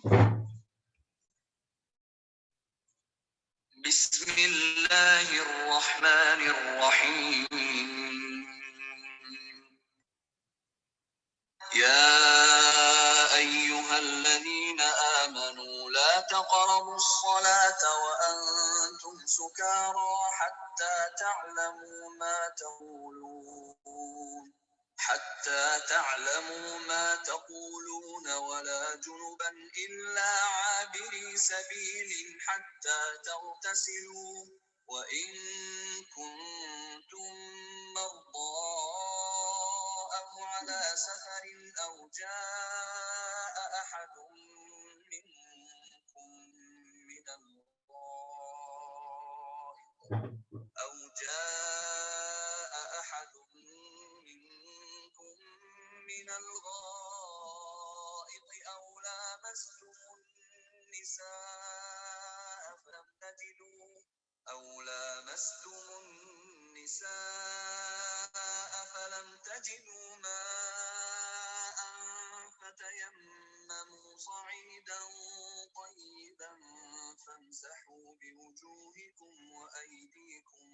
بسم اللہ الرحمن الرحیم یا ایہا الذین آمنوا لا تقربوا الصلاة وأنتم سکارى حتى تعلموا ما تقولون ولا جنبا إلا عابري سبيل حتى تغتسلوا وإن كنتم مرضى أو على سفر أو جاء أحد منكم من الغائط أو لامستم النساء فلم تجدوا ماء فتيمموا صعيدا طيبا فامسحوا بوجوهكم وأيديكم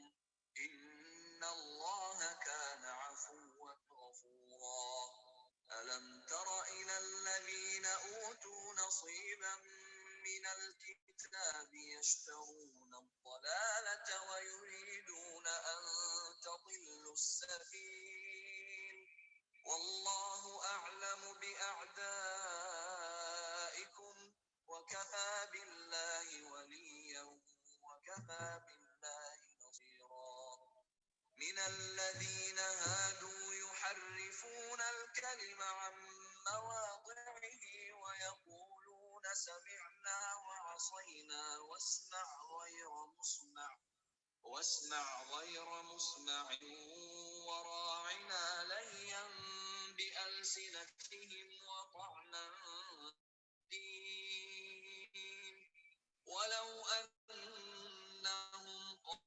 إن الله كان عفوا غفورا ألم تر إلى الذين أوتوا نصيبا من الكتاب يشترون الضلالة ويريدون أن تضلوا السبيل والله أعلم بأعدائكم وكفى بالله وليا وكفى بالله نصيرا من الذين هادوا يحرفون الكلم عن مواضعه ويقولون سمعنا وعصينا واسمع غير مسمع وراعنا ليا بألسنتهم وطعنا الدين ولو أنهم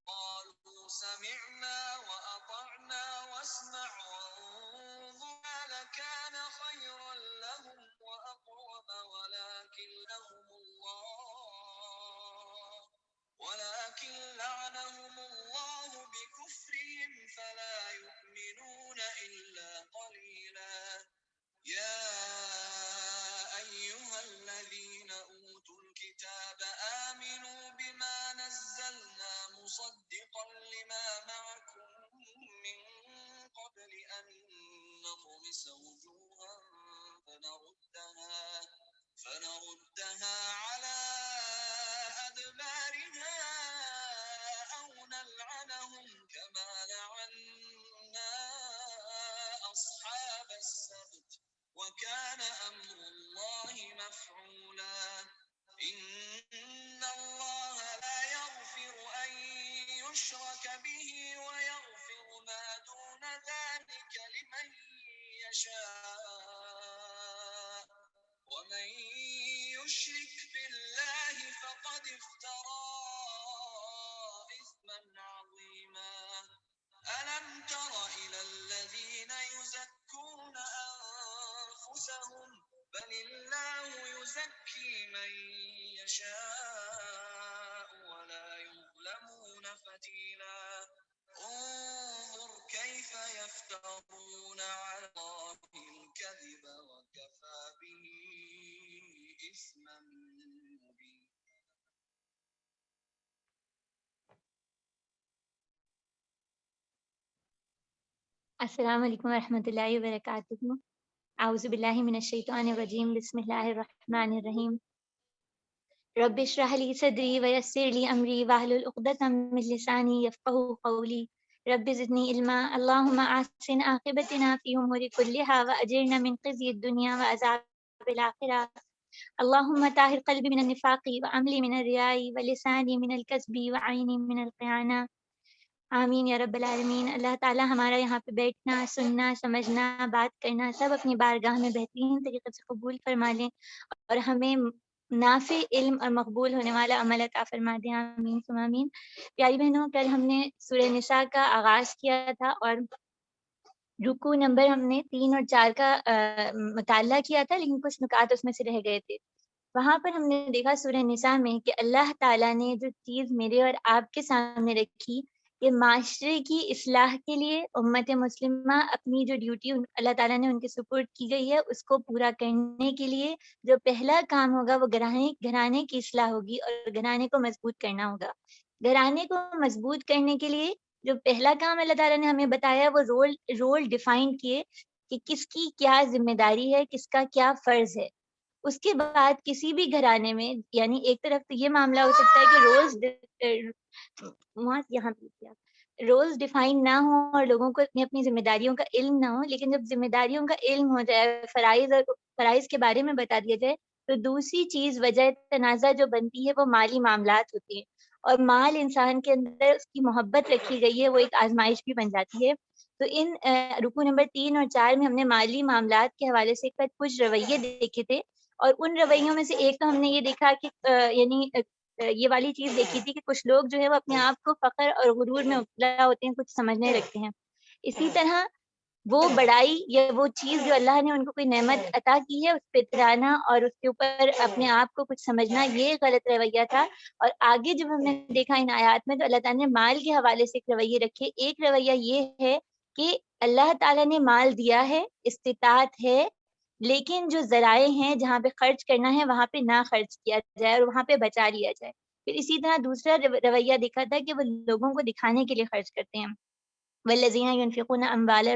قالوا سمعنا وأطعنا واسمع وانظرنا لكان خيرا لهم وأقوم ولكن لعنهم الله بكفرهم فلا يؤمنون إلا قليلا يا أيها الذين أوتوا الكتاب آمنوا بما نزلنا مصدقا لما معكم من قبل أن نطمس وجوها فنردها على أدبارها أو نلعنهم كما لعنا أصحاب السبت وكان أمر الله مفعولا إن الله لا يغفر أن يشرك به ويغفر ما دون ذلك لمن يشاء ومن يشرك بالله فقد افترى إثما عظيما ألم تر إلى الذين يزكون أنفسهم بل الله يزكي من يشاء ولا يظلمون فتيلا انظر كيف يفترون على الله الكذب وكفى به إثما مبينا. السلام علیکم ورحمۃ اللہ وبرکاتہ. اعوذ باللہ من الشیطان الرجیم. بسم اللہ الرحمن الرحیم. رب اشرح لي صدری ویسر لي امری واحلل عقدۃ من لسانی یفقهوا قولی. رب زدنی علما. اللهم احسن عاقبتنا فی امور كلها واجرنا من خزي الدنيا وعذاب الاخرہ. اللهم طهر قلبي من النفاق وعملي من الرياء ولساني من الكذب وعيني من الخيانة. آمین یا رب العالمین. اللہ تعالیٰ ہمارا یہاں پہ بیٹھنا، سننا، سمجھنا، بات کرنا سب اپنی بارگاہ میں بہترین طریقے سے قبول فرما لیں اور ہمیں نافع علم اور مقبول ہونے والا عمل عطا فرما دیں. آمین ثم آمین. پیاری بہنوں، کل ہم نے سورہ نساء کا آغاز کیا تھا اور رکوع نمبر ہم نے 3 اور 4 کا مطالعہ کیا تھا، لیکن کچھ نکات اس میں سے رہ گئے تھے. وہاں پر ہم نے دیکھا سورہ نساء میں کہ اللہ تعالیٰ نے جو چیز میرے اور آپ کے سامنے رکھی کہ معاشرے کی اصلاح کے لیے امت مسلمہ اپنی جو ڈیوٹی اللہ تعالیٰ نے ان کے سپورٹ کی گئی ہے اس کو پورا کرنے کے لیے جو پہلا کام ہوگا وہ گھرانے کی اصلاح ہوگی اور گھرانے کو مضبوط کرنا ہوگا. گھرانے کو مضبوط کرنے کے لیے جو پہلا کام اللہ تعالیٰ نے ہمیں بتایا وہ رول ڈیفائن کیے کہ کس کی کیا ذمہ داری ہے، کس کا کیا فرض ہے. اس کے بعد کسی بھی گھرانے میں یعنی ایک طرف تو یہ معاملہ ہو سکتا ہے کہ رولز ڈیفائن نہ ہو اور لوگوں کو اپنی اپنی ذمہ داریوں کا علم نہ ہو، لیکن جب ذمہ داریوں کا علم ہو جائے، فرائض کے بارے میں بتا دیا جائے، تو دوسری چیز وجہ تنازع جو بنتی ہے وہ مالی معاملات ہوتی ہیں. اور مال انسان کے اندر اس کی محبت رکھی گئی ہے، وہ ایک آزمائش بھی بن جاتی ہے. تو ان رکو نمبر 3 اور 4 میں ہم نے مالی معاملات کے حوالے سے کچھ رویے دیکھے تھے، اور ان رویوں میں سے ایک تو ہم نے یہ دیکھا کہ یہ والی چیز دیکھی تھی کہ کچھ لوگ جو ہے وہ اپنے آپ کو فخر اور غرور میں مبتلا ہوتے ہیں، کچھ سمجھنے لگتے ہیں. اسی طرح وہ بڑائی یا وہ چیز جو اللہ نے ان کو کوئی نعمت عطا کی ہے اس پہ اترانا اور اس کے اوپر اپنے آپ کو کچھ سمجھنا، یہ غلط رویہ تھا. اور آگے جب ہم نے دیکھا ان آیات میں تو اللہ تعالیٰ نے مال کے حوالے سے ایک رویے رکھے. ایک رویہ یہ ہے کہ اللہ تعالیٰ نے مال دیا ہے، استطاعت ہے، لیکن جو ذرائع ہیں جہاں پہ خرچ کرنا ہے وہاں پہ نہ خرچ کیا جائے اور وہاں پہ بچا لیا جائے. پھر اسی طرح دوسرا رویہ دیکھا تھا کہ وہ لوگوں کو دکھانے کے لیے خرچ کرتے ہیں. والذین ینفقون اموالا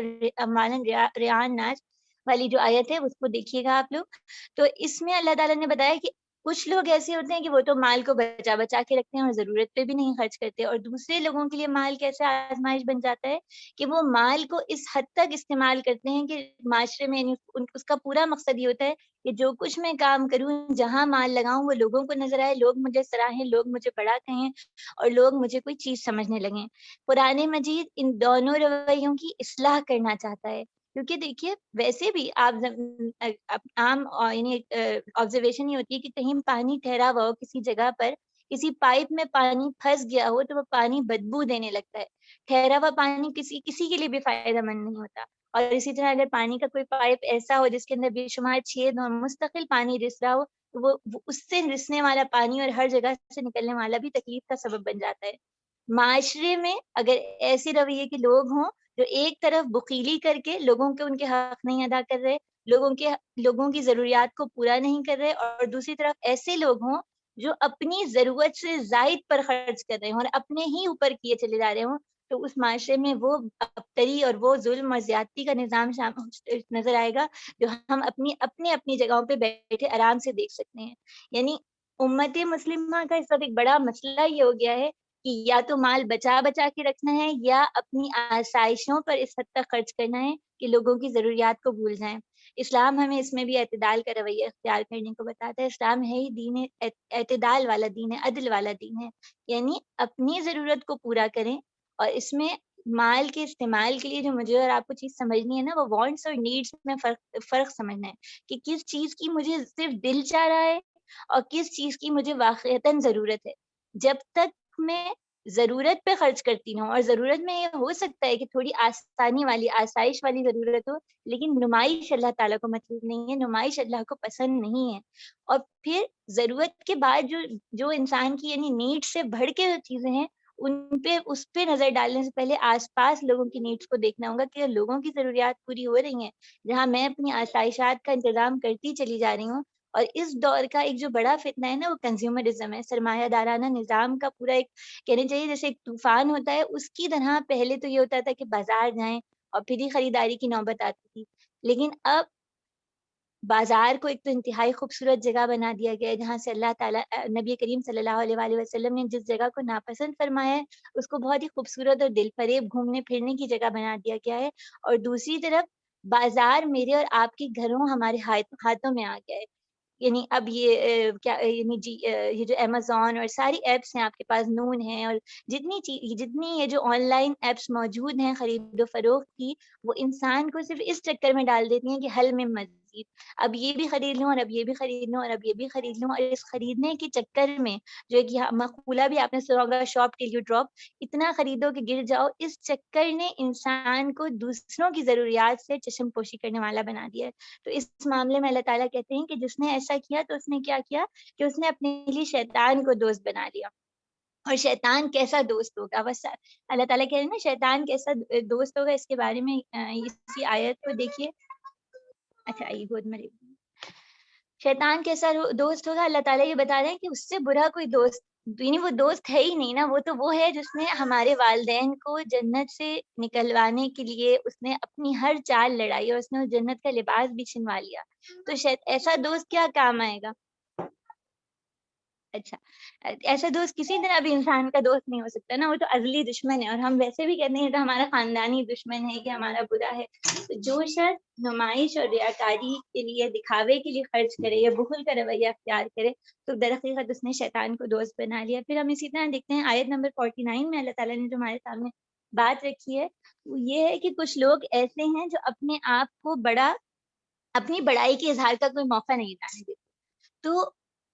رعاء الناس والی جو آیت ہے اس کو دیکھیے گا آپ لوگ. تو اس میں اللہ تعالیٰ نے بتایا کہ کچھ لوگ ایسے ہوتے ہیں کہ وہ تو مال کو بچا بچا کے رکھتے ہیں اور ضرورت پہ بھی نہیں خرچ کرتے، اور دوسرے لوگوں کے لیے مال کیسے آزمائش بن جاتا ہے کہ وہ مال کو اس حد تک استعمال کرتے ہیں کہ معاشرے میں اس کا پورا مقصد یہ ہوتا ہے کہ جو کچھ میں کام کروں، جہاں مال لگاؤں، وہ لوگوں کو نظر آئے، لوگ مجھے سراہیں، لوگ مجھے بڑا کہیں اور لوگ مجھے کوئی چیز سمجھنے لگیں. قرآن مجید ان دونوں رویوں کی اصلاح کرنا چاہتا ہے، کیونکہ دیکھیے ویسے بھی آپ عام یعنی آبزرویشن یہ ہوتی ہے کہ کہیں پانی ٹھہرا ہوا ہو کسی جگہ پر، کسی پائپ میں پانی پھنس گیا ہو تو وہ پانی بدبو دینے لگتا ہے. ٹھہرا ہوا پانی کسی کے لیے بھی فائدہ مند نہیں ہوتا. اور اسی طرح اگر پانی کا کوئی پائپ ایسا ہو جس کے اندر بے شمار چھید ہو، مستقل پانی رس رہا ہو، تو وہ اس سے رسنے والا پانی اور ہر جگہ سے نکلنے والا بھی تکلیف کا سبب بن جاتا ہے. معاشرے میں اگر ایسے رویے کے لوگ ہوں جو ایک طرف بخیلی کر کے لوگوں کے ان کے حق نہیں ادا کر رہے، لوگوں کی ضروریات کو پورا نہیں کر رہے، اور دوسری طرف ایسے لوگ ہوں جو اپنی ضرورت سے زائد پر خرچ کر رہے ہوں اور اپنے ہی اوپر کیے چلے جا رہے ہوں، تو اس معاشرے میں وہ ابتری اور وہ ظلم اور زیادتی کا نظام نظر آئے گا جو ہم اپنی جگہوں پہ بیٹھے آرام سے دیکھ سکتے ہیں. یعنی امت مسلمہ کا اس وقت ایک بڑا مسئلہ یہ ہو گیا ہے کہ یا تو مال بچا بچا کے رکھنا ہے یا اپنی آسائشوں پر اس حد تک خرچ کرنا ہے کہ لوگوں کی ضروریات کو بھول جائیں. اسلام ہمیں اس میں بھی اعتدال کا رویہ اختیار کرنے کو بتاتا ہے. اسلام ہے ہی دین اعتدال والا دین ہے، عدل والا دین ہے. یعنی اپنی ضرورت کو پورا کریں، اور اس میں مال کے استعمال کے لیے جو مجھے اور آپ کو چیز سمجھنی ہے نا، وہ وانٹس اور نیڈس میں فرق سمجھنا ہے کہ کس چیز کی مجھے صرف دل چاہ رہا ہے اور کس چیز کی مجھے واقعتاً ضرورت ہے. جب تک میں ضرورت پہ خرچ کرتی ہوں، اور ضرورت میں یہ ہو سکتا ہے کہ تھوڑی آسانی والی آسائش والی ضرورت ہو، لیکن نمائش اللہ تعالیٰ کو مطلوب نہیں ہے، نمائش اللہ کو پسند نہیں ہے. اور پھر ضرورت کے بعد جو انسان کی یعنی نیڈ سے بڑھ کے جو چیزیں ہیں اس پہ نظر ڈالنے سے پہلے آس پاس لوگوں کی نیڈس کو دیکھنا ہوگا کہ لوگوں کی ضروریات پوری ہو رہی ہیں. جہاں میں اپنی آسائشات کا انتظام کرتی چلی جا رہی ہوں. اور اس دور کا ایک جو بڑا فتنہ ہے نا، وہ کنزیومرزم ہے، سرمایہ دارانہ نظام کا پورا ایک کہنے چاہیے جیسے ایک طوفان ہوتا ہے. اس کی طرح پہلے تو یہ ہوتا تھا کہ بازار جائیں اور پھر ہی خریداری کی نوبت آتی تھی، لیکن اب بازار کو ایک تو انتہائی خوبصورت جگہ بنا دیا گیا ہے جہاں سے اللہ تعالیٰ نبی کریم صلی اللہ علیہ وآلہ وسلم نے جس جگہ کو ناپسند فرمایا ہے اس کو بہت ہی خوبصورت اور دل فریب گھومنے پھرنے کی جگہ بنا دیا گیا ہے. اور دوسری طرف بازار میرے اور آپ کے گھروں ہمارے ہاتھوں میں آ گیا ہے. یعنی اب یہ یہ جو امیزون اور ساری ایپس ہیں آپ کے پاس، نون ہیں، اور جتنی یہ جو آن لائن ایپس موجود ہیں خرید و فروخت کی، وہ انسان کو صرف اس چکر میں ڈال دیتی ہیں کہ حل میں مزید. مزید اب یہ بھی خرید لوں اور اب یہ بھی خرید لوں اور اب یہ بھی خرید لوں، اور اس خریدنے کے چکر میں جو ایک یہ مقولہ بھی آپ نے سنا ہوگا، شاپ ٹل یو ڈراپ، اتنا خریدو کہ گر جاؤ، اس چکر نے انسان کو دوسروں کی ضروریات سے چشم پوشی کرنے والا بنا دیا ہے۔ تو اس معاملے میں اللہ تعالیٰ کہتے ہیں کہ جس نے ایسا کیا تو اس نے کیا کیا کہ اس نے اپنے لیے شیطان کو دوست بنا لیا۔ اور شیطان کیسا دوست ہوگا، بس اللہ تعالیٰ کہہ رہے ہیں نا شیطان کیسا دوست ہوگا، اس کے بارے میں اسی آیت کو دیکھیے۔ اچھا یہ گود میں شیطان کیسا دوست ہوگا، اللہ تعالیٰ یہ بتا رہے ہیں کہ اس سے برا کوئی دوست، یعنی وہ دوست ہے ہی نہیں نا، وہ تو وہ ہے جس نے ہمارے والدین کو جنت سے نکلوانے کے لیے اس نے اپنی ہر چال لڑائی اور اس نے اس جنت کا لباس بھی چھنوا لیا، تو ایسا دوست کیا کام آئے گا؟ اچھا ایسا دوست کسی طرح بھی انسان کا دوست نہیں ہو سکتا نا، وہ تو ازلی دشمن ہے، اور ہم ویسے بھی کہتے ہیں تو ہمارا خاندانی دشمن ہے کہ ہمارا برا ہے۔ تو جو شخص نمائش اور ریاکاری کے لیے، دکھاوے کے لیے خرچ کرے یا بخل کا رویہ اختیار کرے تو درحقیقت اس نے شیطان کو دوست بنا لیا۔ پھر ہم اسی طرح دیکھتے ہیں آیت نمبر 49 میں اللہ تعالیٰ نے جو ہمارے سامنے بات رکھی ہے وہ یہ ہے کہ کچھ لوگ ایسے ہیں جو اپنے آپ کو اپنی بڑائی کے اظہار کا کوئی موقع نہیں جانے دیتے۔ تو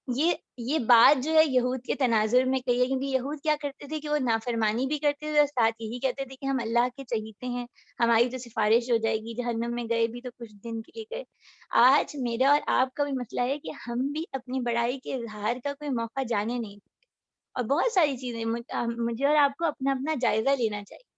یہ بات جو ہے یہود کے تناظر میں کہی ہے، کیونکہ یہود کیا کرتے تھے کہ وہ نافرمانی بھی کرتے تھے اور ساتھ یہی کہتے تھے کہ ہم اللہ کے چہیتے ہیں، ہماری تو سفارش ہو جائے گی، جہنم میں گئے بھی تو کچھ دن کے لیے گئے۔ آج میرا اور آپ کا بھی مسئلہ ہے کہ ہم بھی اپنی بڑائی کے اظہار کا کوئی موقع جانے نہیں دیتے، اور بہت ساری چیزیں مجھے اور آپ کو اپنا اپنا جائزہ لینا چاہیے۔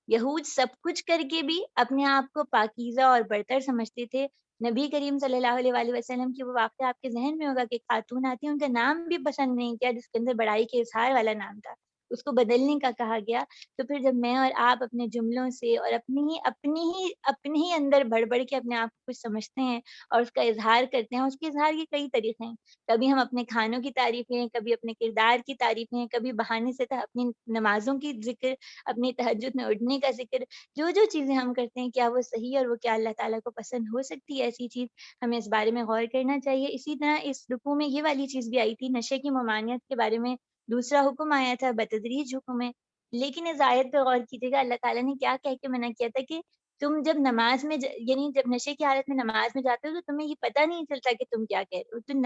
یہود سب کچھ کر کے بھی اپنے آپ کو پاکیزہ اور برتر سمجھتے تھے۔ نبی کریم صلی اللہ علیہ وآلہ وسلم کی وہ واقعہ آپ کے ذہن میں ہوگا کہ خاتون آتی ہے، ان کا نام بھی پسند نہیں کیا جس کے اندر بڑائی کے اظہار والا نام تھا، اس کو بدلنے کا کہا گیا۔ تو پھر جب میں اور آپ اپنے جملوں سے اور اپنے ہی اندر بڑھ بڑھ کے اپنے آپ کو کچھ سمجھتے ہیں اور اس کا اظہار کرتے ہیں، اس کے اظہار کے کئی طریقے ہیں۔ کبھی ہم اپنے کھانوں کی تعریفیں، کبھی اپنے کردار کی تعریفیں، کبھی بہانے سے اپنی نمازوں کی ذکر، اپنی تہجد میں اٹھنے کا ذکر، جو چیزیں ہم کرتے ہیں کیا وہ صحیح اور وہ کیا اللہ تعالیٰ کو پسند ہو سکتی ہے؟ ایسی چیز ہمیں اس بارے میں غور کرنا چاہیے۔ اسی طرح اس رکوع میں یہ والی چیز بھی آئی تھی، نشے کی ممانعت کے بارے میں دوسرا حکم آیا تھا، بتدریج حکم ہے۔ لیکن اس آیت پہ غور کیجیے گا، اللہ تعالیٰ نے کیا کہہ کے منع کیا تھا کہ تم جب نماز میں یعنی جب نشے کی حالت میں نماز میں جاتے ہو تو تمہیں یہ پتہ نہیں چلتا کہ تم کیا کہہ رہے ہو، تم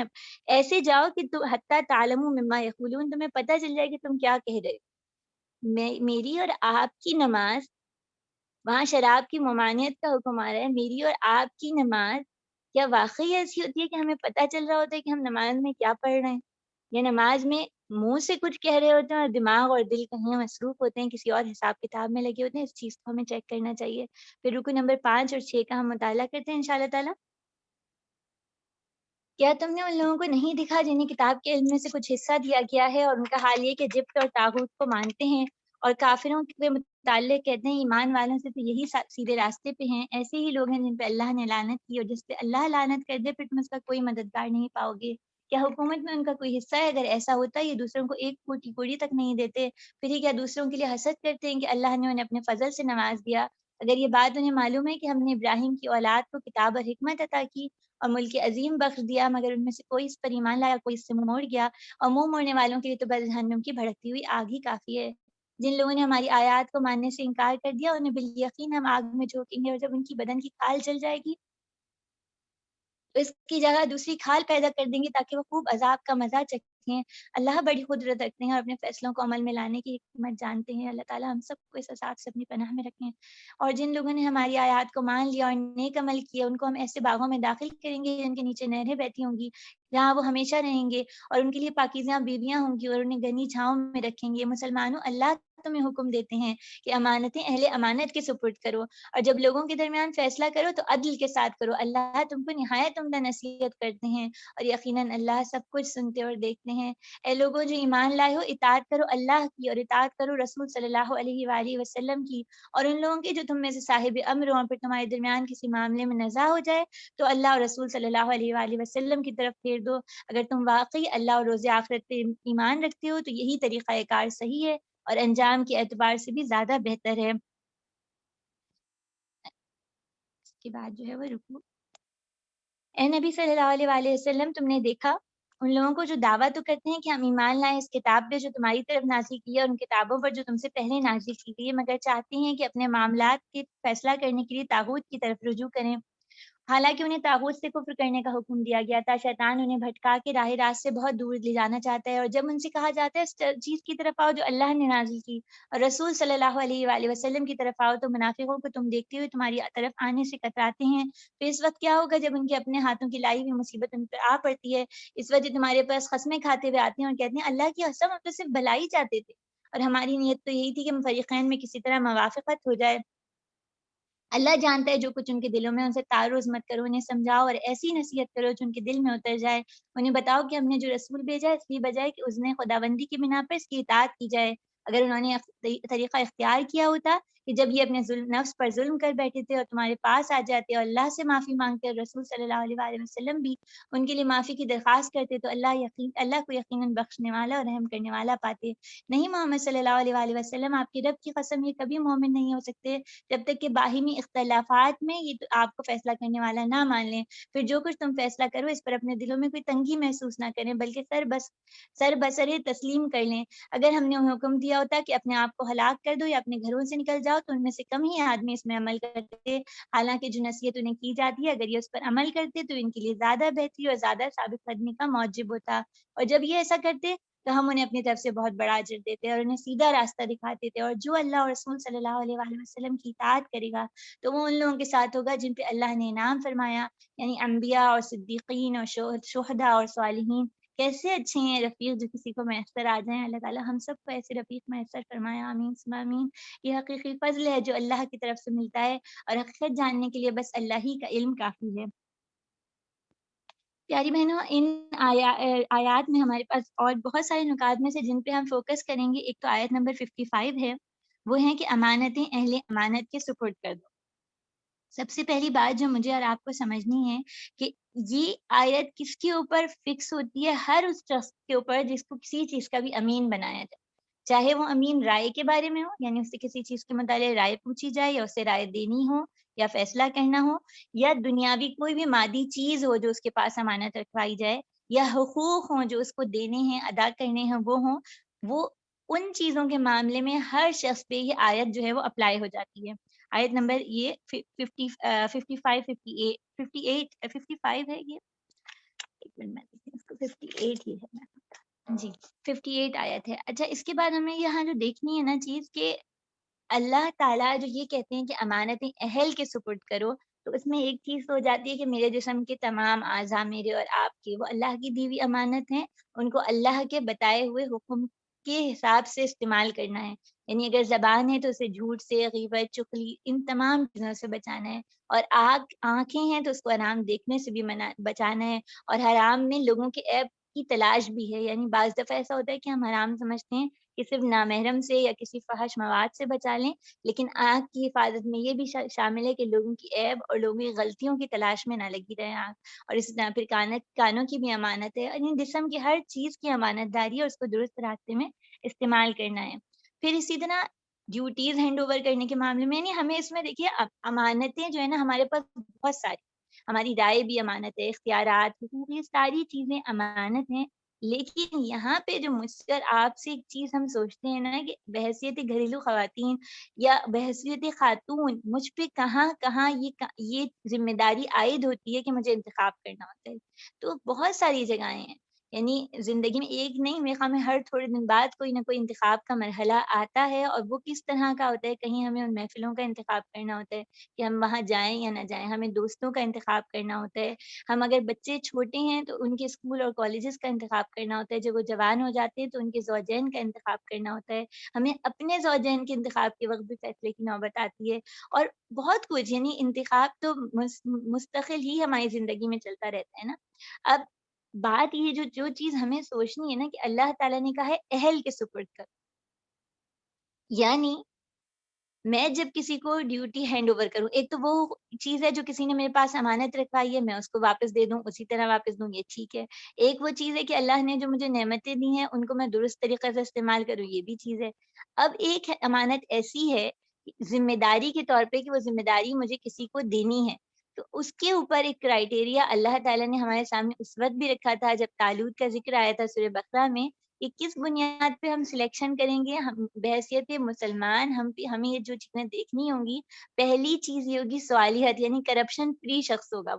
ایسے جاؤ کہ تم حتی تعلموا مما یقولون، تمہیں پتہ چل جائے کہ تم کیا کہہ رہے ہو۔ میری اور آپ کی نماز، وہاں شراب کی ممانعت کا حکم آ رہا ہے، میری اور آپ کی نماز کیا واقعی ایسی ہوتی ہے کہ ہمیں پتہ چل رہا ہوتا ہے کہ ہم نماز میں کیا پڑھ رہے ہیں، یا نماز میں منہ سے کچھ کہہ رہے ہوتے ہیں اور دماغ اور دل کہیں مصروف ہوتے ہیں، کسی اور حساب کتاب میں لگے ہوتے ہیں؟ اس چیز کو ہمیں چیک کرنا چاہیے۔ پھر رکو نمبر 5 اور 6 کا ہم مطالعہ کرتے ہیں انشاءاللہ تعالیٰ۔ کیا تم نے ان لوگوں کو نہیں دکھا جنہیں کتاب کے علم میں سے کچھ حصہ دیا گیا ہے اور ان کا حال یہ کہ جبت اور طاغوت کو مانتے ہیں، اور کافروں کے متعلق کہتے ہیں ایمان والوں سے تو یہی سیدھے راستے پہ ہیں، ایسے ہی لوگ ہیں جن پہ اللہ نے لعنت کی، اور جس پہ اللہ لعنت کر دے پھر تم اس کا کوئی مددگار نہیں پاؤ گے۔ کیا حکومت میں ان کا کوئی حصہ ہے؟ اگر ایسا ہوتا یہ دوسروں کو ایک پھوٹی کوڑی تک نہیں دیتے، پھر یہ کیا دوسروں کے لیے حسد کرتے ہیں کہ اللہ نے انہیں اپنے فضل سے نواز دیا؟ اگر یہ بات انہیں معلوم ہے کہ ہم نے ابراہیم کی اولاد کو کتاب اور حکمت عطا کی اور ملک عظیم بخش دیا، مگر ان میں سے کوئی اس پر ایمان لایا، کوئی اس سے منہ موڑ گیا، اور منہ موڑنے والوں کے لیے تو بس جہنم کی بھڑکتی ہوئی آگ ہی کافی ہے۔ جن لوگوں نے ہماری آیات کو ماننے سے انکار کر دیا انہیں بالیقین ہم آگ میں جھونکیں گے، اور جب ان کی بدن کی کھال جل جائے گی تو اس کی جگہ دوسری کھال پیدا کر دیں گے تاکہ وہ خوب عذاب کا مزہ چکھیں۔ اللہ بڑی قدرت رکھتے ہیں اور اپنے فیصلوں کو عمل میں لانے کی حکمت جانتے ہیں۔ اللہ تعالیٰ ہم سب کو اس عذاب سے اپنی پناہ میں رکھیں۔ اور جن لوگوں نے ہماری آیات کو مان لیا اور نیک عمل کیا، ان کو ہم ایسے باغوں میں داخل کریں گے جن کے نیچے نہریں بہتی ہوں گی، جہاں وہ ہمیشہ رہیں گے، اور ان کے لیے پاکیزہ بیویاں ہوں گی اور انہیں گھنی چھاؤں میں رکھیں گے۔ مسلمانوں، اللہ تمہیں حکم دیتے ہیں کہ امانتیں اہل امانت کے سپرد کرو، اور جب لوگوں کے درمیان فیصلہ کرو تو عدل کے ساتھ کرو، اللہ تم کو نہایت عمدہ نصیحت کرتے ہیں، اور یقیناً اللہ سب کچھ سنتے اور دیکھتے ہیں۔ اے لوگوں جو ایمان لائے ہو، اطاعت کرو اللہ کی اور اطاعت کرو رسول صلی اللہ علیہ وآلہ وسلم کی، اور ان لوگوں کی جو تم میں سے صاحب امر ہوں، اور پھر تمہارے درمیان کسی معاملے میں نزاع ہو جائے تو اللہ اور رسول صلی اللہ علیہ وآلہ وسلم کی طرف پھیر دو۔ اگر تم واقعی اللہ اور روز آخرت پہ ایمان رکھتے ہو تو یہی طریقہ کار صحیح ہے اور انجام کے اعتبار سے بھی زیادہ بہتر ہے۔ اس کے بعد جو ہے وہ رکوع۔ اے نبی صلی اللہ علیہ وآلہ وسلم، تم نے دیکھا ان لوگوں کو جو دعویٰ تو کرتے ہیں کہ ہم ایمان لائیں اس کتاب پہ جو تمہاری طرف نازل کی ہے اور ان کتابوں پر جو تم سے پہلے نازل کی گئی ہے، مگر چاہتے ہیں کہ اپنے معاملات کے فیصلہ کرنے کے لیے طاغوت کی طرف رجوع کریں۔ حالانکہ انہیں طاغوت سے کفر کرنے کا حکم دیا گیا تھا، شیطان انہیں بھٹکا کے راہ راست سے بہت دور لے جانا چاہتا ہے، اور جب ان سے کہا جاتا ہے اس چیز کی طرف آؤ جو اللہ نے نازل کی اور رسول صلی اللہ علیہ وآلہ وسلم کی طرف آؤ، تو منافقوں کو تم دیکھتے ہوئے تمہاری طرف آنے سے کتراتے ہیں۔ تو اس وقت کیا ہوگا جب ان کے اپنے ہاتھوں کی لائی ہوئی مصیبت ان پر آ پڑتی ہے؟ اس وجہ تمہارے پاس قسمیں کھاتے ہوئے آتے ہیں اور کہتے ہیں اللہ کی قسم، ہم تو صرف بھلائی چاہتے تھے اور ہماری نیت تو یہی تھی کہ فریقین میں کسی طرح موافقت ہو جائے۔ اللہ جانتا ہے جو کچھ ان کے دلوں میں، ان سے تعرض مت کرو، انہیں سمجھاؤ اور ایسی نصیحت کرو جو ان کے دل میں اتر جائے۔ انہیں بتاؤ کہ ہم نے جو رسول بھیجا ہے اس کی بجائے کہ اس نے خداوندی کی بنا پر اس کی اطاعت کی جائے۔ اگر انہوں نے طریقہ اختیار کیا ہوتا کہ جب یہ اپنے نفس پر ظلم کر بیٹھے تھے اور تمہارے پاس آ جاتے اور اللہ سے معافی مانگتے اور رسول صلی اللہ علیہ وآلہ وسلم بھی ان کے لیے معافی کی درخواست کرتے، تو اللہ کو یقیناً بخشنے والا اور رحم کرنے والا پاتے۔ نہیں محمد صلی اللہ علیہ وآلہ وسلم، آپ کے رب کی قسم یہ کبھی مومن نہیں ہو سکتے جب تک کہ باہمی اختلافات میں یہ آپ کو فیصلہ کرنے والا نہ مان لیں۔ پھر جو کچھ تم فیصلہ کرو اس پر اپنے دلوں میں کوئی تنگی محسوس نہ کریں، بلکہ سر بسر تسلیم کر لیں۔ اگر ہم نے انہیں حکم دیا ہوتا کہ اپنے آپ کو ہلاک کر دو یا اپنے گھروں سے نکل جاؤ، تو ان میں سے کم ہی آدمی اس میں عمل کرتے، حالانکہ جو نصیحت انہیں کی جاتی ہے اگر یہ اس پر عمل کرتے تو ان کے لیے زیادہ بہتری اور زیادہ ثابت قدمی کا موجب ہوتا، اور جب یہ ایسا کرتے تو ہم انہیں اپنی طرف سے بہت بڑا اجر دیتے اور انہیں سیدھا راستہ دکھاتے تھے۔ اور جو اللہ اور رسول صلی اللہ علیہ وآلہ وسلم کی اطاعت کرے گا تو وہ ان لوگوں کے ساتھ ہوگا جن پہ اللہ نے انعام فرمایا، یعنی انبیاء اور صدیقین اور شہداء اور صالحین۔ کیسے اچھے ہیں رفیق جو کسی کو میسر آ جائیں۔ اللہ تعالیٰ ہم سب کو ایسے رفیق میسر فرمایا، آمین ثم آمین۔ یہ حقیقی فضل ہے جو اللہ کی طرف سے ملتا ہے، اور حقیقت جاننے کے لیے بس اللہ ہی کا علم کافی ہے۔ پیاری بہنوں، ان آیات میں ہمارے پاس اور بہت سارے نکات میں سے جن پہ ہم فوکس کریں گے، ایک تو آیت نمبر 55 ہے، وہ ہے کہ امانتیں اہل امانت کے سپرد کر دو۔ سب سے پہلی بات جو مجھے اور آپ کو سمجھنی ہے کہ یہ آیت کس کے اوپر فکس ہوتی ہے؟ ہر اس شخص کے اوپر جس کو کسی چیز کا بھی امین بنایا جائے، چاہے وہ امین رائے کے بارے میں ہو، یعنی اس سے کسی چیز کے متعلق رائے پوچھی جائے یا اسے رائے دینی ہو یا فیصلہ کرنا ہو، یا دنیاوی کوئی بھی مادی چیز ہو جو اس کے پاس امانت رکھوائی جائے، یا حقوق ہوں جو اس کو دینے ہیں، ادا کرنے ہیں، وہ ان چیزوں کے معاملے میں ہر شخص پہ یہ آیت جو ہے وہ اپلائی ہو جاتی ہے۔ آیت نمبر یہ 55 ہے یہ، ایک منٹ میں دیکھیں، اس کو 58 ہی ہے جی، 58 آیت ہے۔ اچھا، اس کے بعد ہمیں یہاں جو دیکھنی ہے نا چیز کہ اللہ تعالیٰ جو یہ کہتے ہیں کہ امانتیں اہل کے سپرد کرو، تو اس میں ایک چیز تو ہو جاتی ہے کہ میرے جسم کے تمام اعضاء، میرے اور آپ کے، وہ اللہ کی دی ہوئی امانت ہیں، ان کو اللہ کے بتائے ہوئے حکم کے حساب سے استعمال کرنا ہے۔ یعنی اگر زبان ہے تو اسے جھوٹ سے، غیبت، چغلی، ان تمام چیزوں سے بچانا ہے، اور آنکھیں ہیں تو اس کو حرام دیکھنے سے بھی بچانا ہے، اور حرام میں لوگوں کے عیب کی تلاش بھی ہے۔ یعنی بعض دفعہ ایسا ہوتا ہے کہ ہم حرام سمجھتے ہیں کہ صرف نامحرم سے یا کسی فحش مواد سے بچا لیں، لیکن آنکھ کی حفاظت میں یہ بھی شامل ہے کہ لوگوں کی عیب اور لوگوں کی غلطیوں کی تلاش میں نہ لگی رہے آنکھ۔ اور اسی طرح پھر کانوں کی بھی امانت ہے، یعنی جسم کی ہر چیز کی امانت داری ہے، اور اس کو درست راستے میں استعمال کرنا ہے۔ پھر اسی طرح ڈیوٹیز ہینڈ اوور کرنے کے معاملے میں، یعنی ہمیں اس میں دیکھیے امانتیں جو ہے نا ہمارے پاس بہت ساری، ہماری رائے بھی امانت ہے، اختیارات، حقوق، یہ ساری چیزیں امانت ہیں۔ لیکن یہاں پہ جو مجھ سے اور آپ سے ایک چیز ہم سوچتے ہیں نا کہ بحیثیت گھریلو خواتین یا بحیثیت خاتون مجھ پہ کہاں کہاں یہ ذمہ داری عائد ہوتی ہے کہ مجھے انتخاب کرنا ہوتا ہے، تو بہت ساری جگہیں ہیں۔ یعنی زندگی میں ایک نہیں، میرے خیال میں ہر تھوڑے دن بعد کوئی نہ کوئی انتخاب کا مرحلہ آتا ہے، اور وہ کس طرح کا ہوتا ہے؟ کہیں ہمیں ان محفلوں کا انتخاب کرنا ہوتا ہے کہ ہم وہاں جائیں یا نہ جائیں، ہمیں دوستوں کا انتخاب کرنا ہوتا ہے، ہم اگر بچے چھوٹے ہیں تو ان کے اسکول اور کالجز کا انتخاب کرنا ہوتا ہے، جب وہ جوان ہو جاتے ہیں تو ان کے زوجین کا انتخاب کرنا ہوتا ہے، ہمیں اپنے زوجین کے انتخاب کے وقت بھی فیصلے کی نوبت آتی ہے، اور بہت کچھ، یعنی انتخاب تو مستقل ہی ہماری زندگی میں چلتا رہتا ہے نا۔ اب بات یہ جو چیز ہمیں سوچنی ہے نا کہ اللہ تعالیٰ نے کہا ہے اہل کے سپرد کر، یعنی میں جب کسی کو ڈیوٹی ہینڈ اوور کروں، ایک تو وہ چیز ہے جو کسی نے میرے پاس امانت رکھوائی ہے، میں اس کو واپس دے دوں، اسی طرح واپس دوں، یہ ٹھیک ہے۔ ایک وہ چیز ہے کہ اللہ نے جو مجھے نعمتیں دی ہیں ان کو میں درست طریقے سے استعمال کروں، یہ بھی چیز ہے۔ اب ایک امانت ایسی ہے ذمہ داری کے طور پہ کہ وہ ذمہ داری مجھے کسی کو دینی ہے، تو اس کے اوپر ایک کرائیٹیریا اللہ تعالیٰ نے ہمارے سامنے اس وقت بھی رکھا تھا جب طالوت کا ذکر آیا تھا سورہ بقرہ میں، کہ کس بنیاد پہ ہم سلیکشن کریں گے. ہم بحیثیت مسلمان ہمیں یہ جو چیزیں دیکھنی ہوں گی، پہلی چیز یہ ہوگی سوالیت، یعنی کرپشن فری شخص ہوگا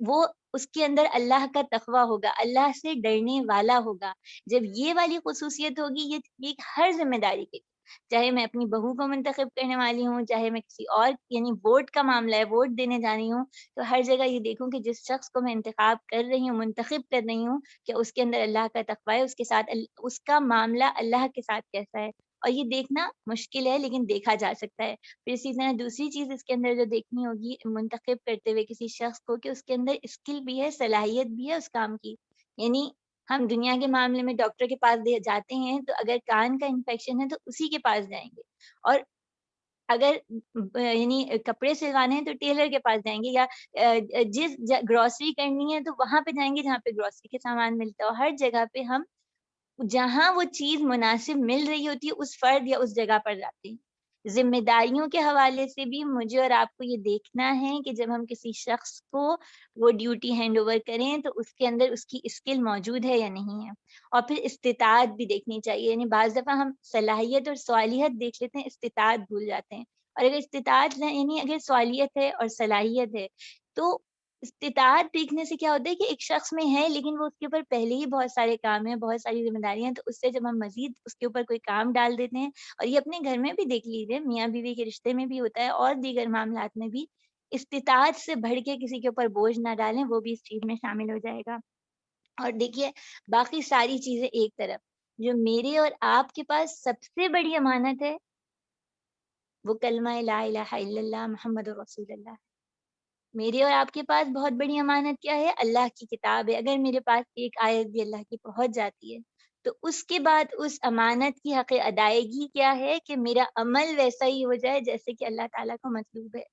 وہ اس کے اندر اللہ کا تقوی ہوگا، اللہ سے ڈرنے والا ہوگا. جب یہ والی خصوصیت ہوگی، یہ ہر ذمہ داری کے، چاہے میں اپنی بہو کو منتخب کرنے والی ہوں، چاہے میں کسی اور، یعنی ووٹ کا معاملہ ہے، ووٹ دینے جانی ہوں، تو ہر جگہ یہ دیکھوں کہ جس شخص کو میں انتخاب کر رہی ہوں، منتخب کر رہی ہوں، کہ اس کے اندر اللہ کا تقوی ہے، اس کے ساتھ اس کا معاملہ اللہ کے ساتھ کیسا ہے. اور یہ دیکھنا مشکل ہے لیکن دیکھا جا سکتا ہے. پھر اسی طرح دوسری چیز اس کے اندر جو دیکھنی ہوگی منتخب کرتے ہوئے کسی شخص کو، کہ اس کے اندر اسکل بھی ہے، صلاحیت بھی ہے اس کام کی. یعنی ہم دنیا کے معاملے میں ڈاکٹر کے پاس جاتے ہیں تو اگر کان کا انفیکشن ہے تو اسی کے پاس جائیں گے، اور اگر یعنی کپڑے سلوانے ہیں تو ٹیلر کے پاس جائیں گے، یا جس گروسری کرنی ہے تو وہاں پہ جائیں گے جہاں پہ گروسری کے سامان ملتا ہے. اور ہر جگہ پہ ہم جہاں وہ چیز مناسب مل رہی ہوتی ہے اس فرد یا اس جگہ پر جاتے ہیں. ذمہ داریوں کے حوالے سے بھی مجھے اور آپ کو یہ دیکھنا ہے کہ جب ہم کسی شخص کو وہ ڈیوٹی ہینڈ اوور کریں تو اس کے اندر اس کی اسکل موجود ہے یا نہیں ہے. اور پھر استطاعت بھی دیکھنی چاہیے. یعنی بعض دفعہ ہم صلاحیت اور صالحیت دیکھ لیتے ہیں، استطاعت بھول جاتے ہیں. اور اگر استطاعت یعنی اگر صالحیت ہے اور صلاحیت ہے تو استطاعت دیکھنے سے کیا ہوتا ہے کہ ایک شخص میں ہے لیکن وہ اس کے اوپر پہلے ہی بہت سارے کام ہیں، بہت ساری ذمہ داریاں ہیں، تو اس سے جب ہم مزید اس کے اوپر کوئی کام ڈال دیتے ہیں، اور یہ اپنے گھر میں بھی دیکھ لیجیے، میاں بیوی کے رشتے میں بھی ہوتا ہے اور دیگر معاملات میں بھی، استطاعت سے بڑھ کے کسی کے اوپر بوجھ نہ ڈالیں، وہ بھی اس چیز میں شامل ہو جائے گا. اور دیکھیے باقی ساری چیزیں ایک طرف، جو میرے اور آپ کے پاس سب سے بڑی امانت ہے وہ کلمہ لا الہ الا اللہ محمد رسول اللہ. میری اور آپ کے پاس بہت بڑی امانت کیا ہے؟ اللہ کی کتاب ہے. اگر میرے پاس ایک آیت بھی اللہ کی پہنچ جاتی ہے تو اس کے بعد اس امانت کی حق ادائیگی کیا ہے کہ میرا عمل ویسا ہی ہو جائے جیسے کہ اللہ تعالیٰ کو مطلوب ہے.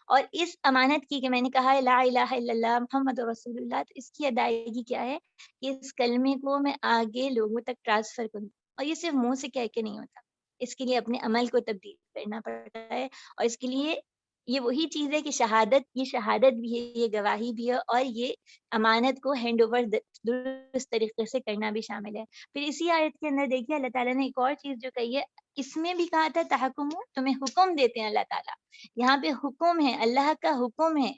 اور اس امانت کی، کہ میں نے کہا ہے لا الہ الا اللہ محمد رسول اللہ، تو اس کی ادائیگی کیا ہے کہ اس کلمے کو میں آگے لوگوں تک ٹرانسفر کروں. اور یہ صرف منہ سے کہہ کے نہیں ہوتا، اس کے لیے اپنے عمل کو تبدیل کرنا پڑتا ہے. اور اس کے لیے یہ وہی چیز ہے کہ یہ شہادت بھی ہے، یہ گواہی بھی ہے، اور یہ امانت کو ہینڈ اوور درست طریقے سے کرنا بھی شامل ہے. پھر اسی آیت کے اندر دیکھیے اللہ تعالیٰ نے ایک اور چیز جو کہی ہے، اس میں بھی کہا تھا تحکم، تمہیں حکم دیتے ہیں اللہ تعالیٰ. یہاں پہ حکم ہے، اللہ کا حکم ہے.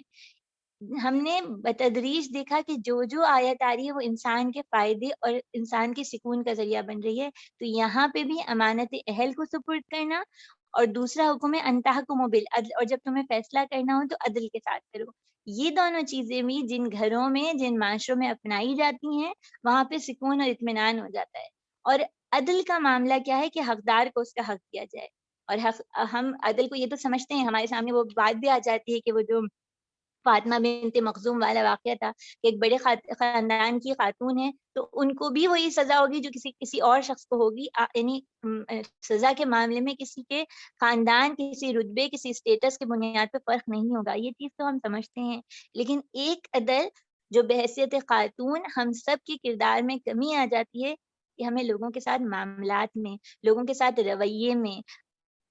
ہم نے بتدریج دیکھا کہ جو آیت آ رہی ہے وہ انسان کے فائدے اور انسان کے سکون کا ذریعہ بن رہی ہے. تو یہاں پہ بھی امانت اہل کو سپرد کرنا، اور دوسرا حکم ہے ان تحکموا بالعدل، اور جب تمہیں فیصلہ کرنا ہو تو عدل کے ساتھ کرو. یہ دونوں چیزیں بھی جن گھروں میں، جن معاشروں میں اپنائی جاتی ہیں، وہاں پہ سکون اور اطمینان ہو جاتا ہے. اور عدل کا معاملہ کیا ہے کہ حقدار کو اس کا حق دیا جائے. اور ہم عدل کو یہ تو سمجھتے ہیں، ہمارے سامنے وہ بات بھی آ جاتی ہے کہ وہ جو فاطمہ بنت مخزوم والا واقعہ تھا کہ ایک بڑے خاندان کی خاتون ہے تو ان کو بھی وہی سزا ہوگی جو کسی اور شخص کو ہوگی. یعنی سزا کے معاملے میں کسی کے خاندان، کسی رتبے، کسی اسٹیٹس کے بنیاد پہ فرق نہیں ہوگا. یہ چیز تو ہم سمجھتے ہیں، لیکن ایک عدل جو بحیثیت خاتون ہم سب کے کردار میں کمی آ جاتی ہے کہ ہمیں لوگوں کے ساتھ معاملات میں، لوگوں کے ساتھ رویے میں،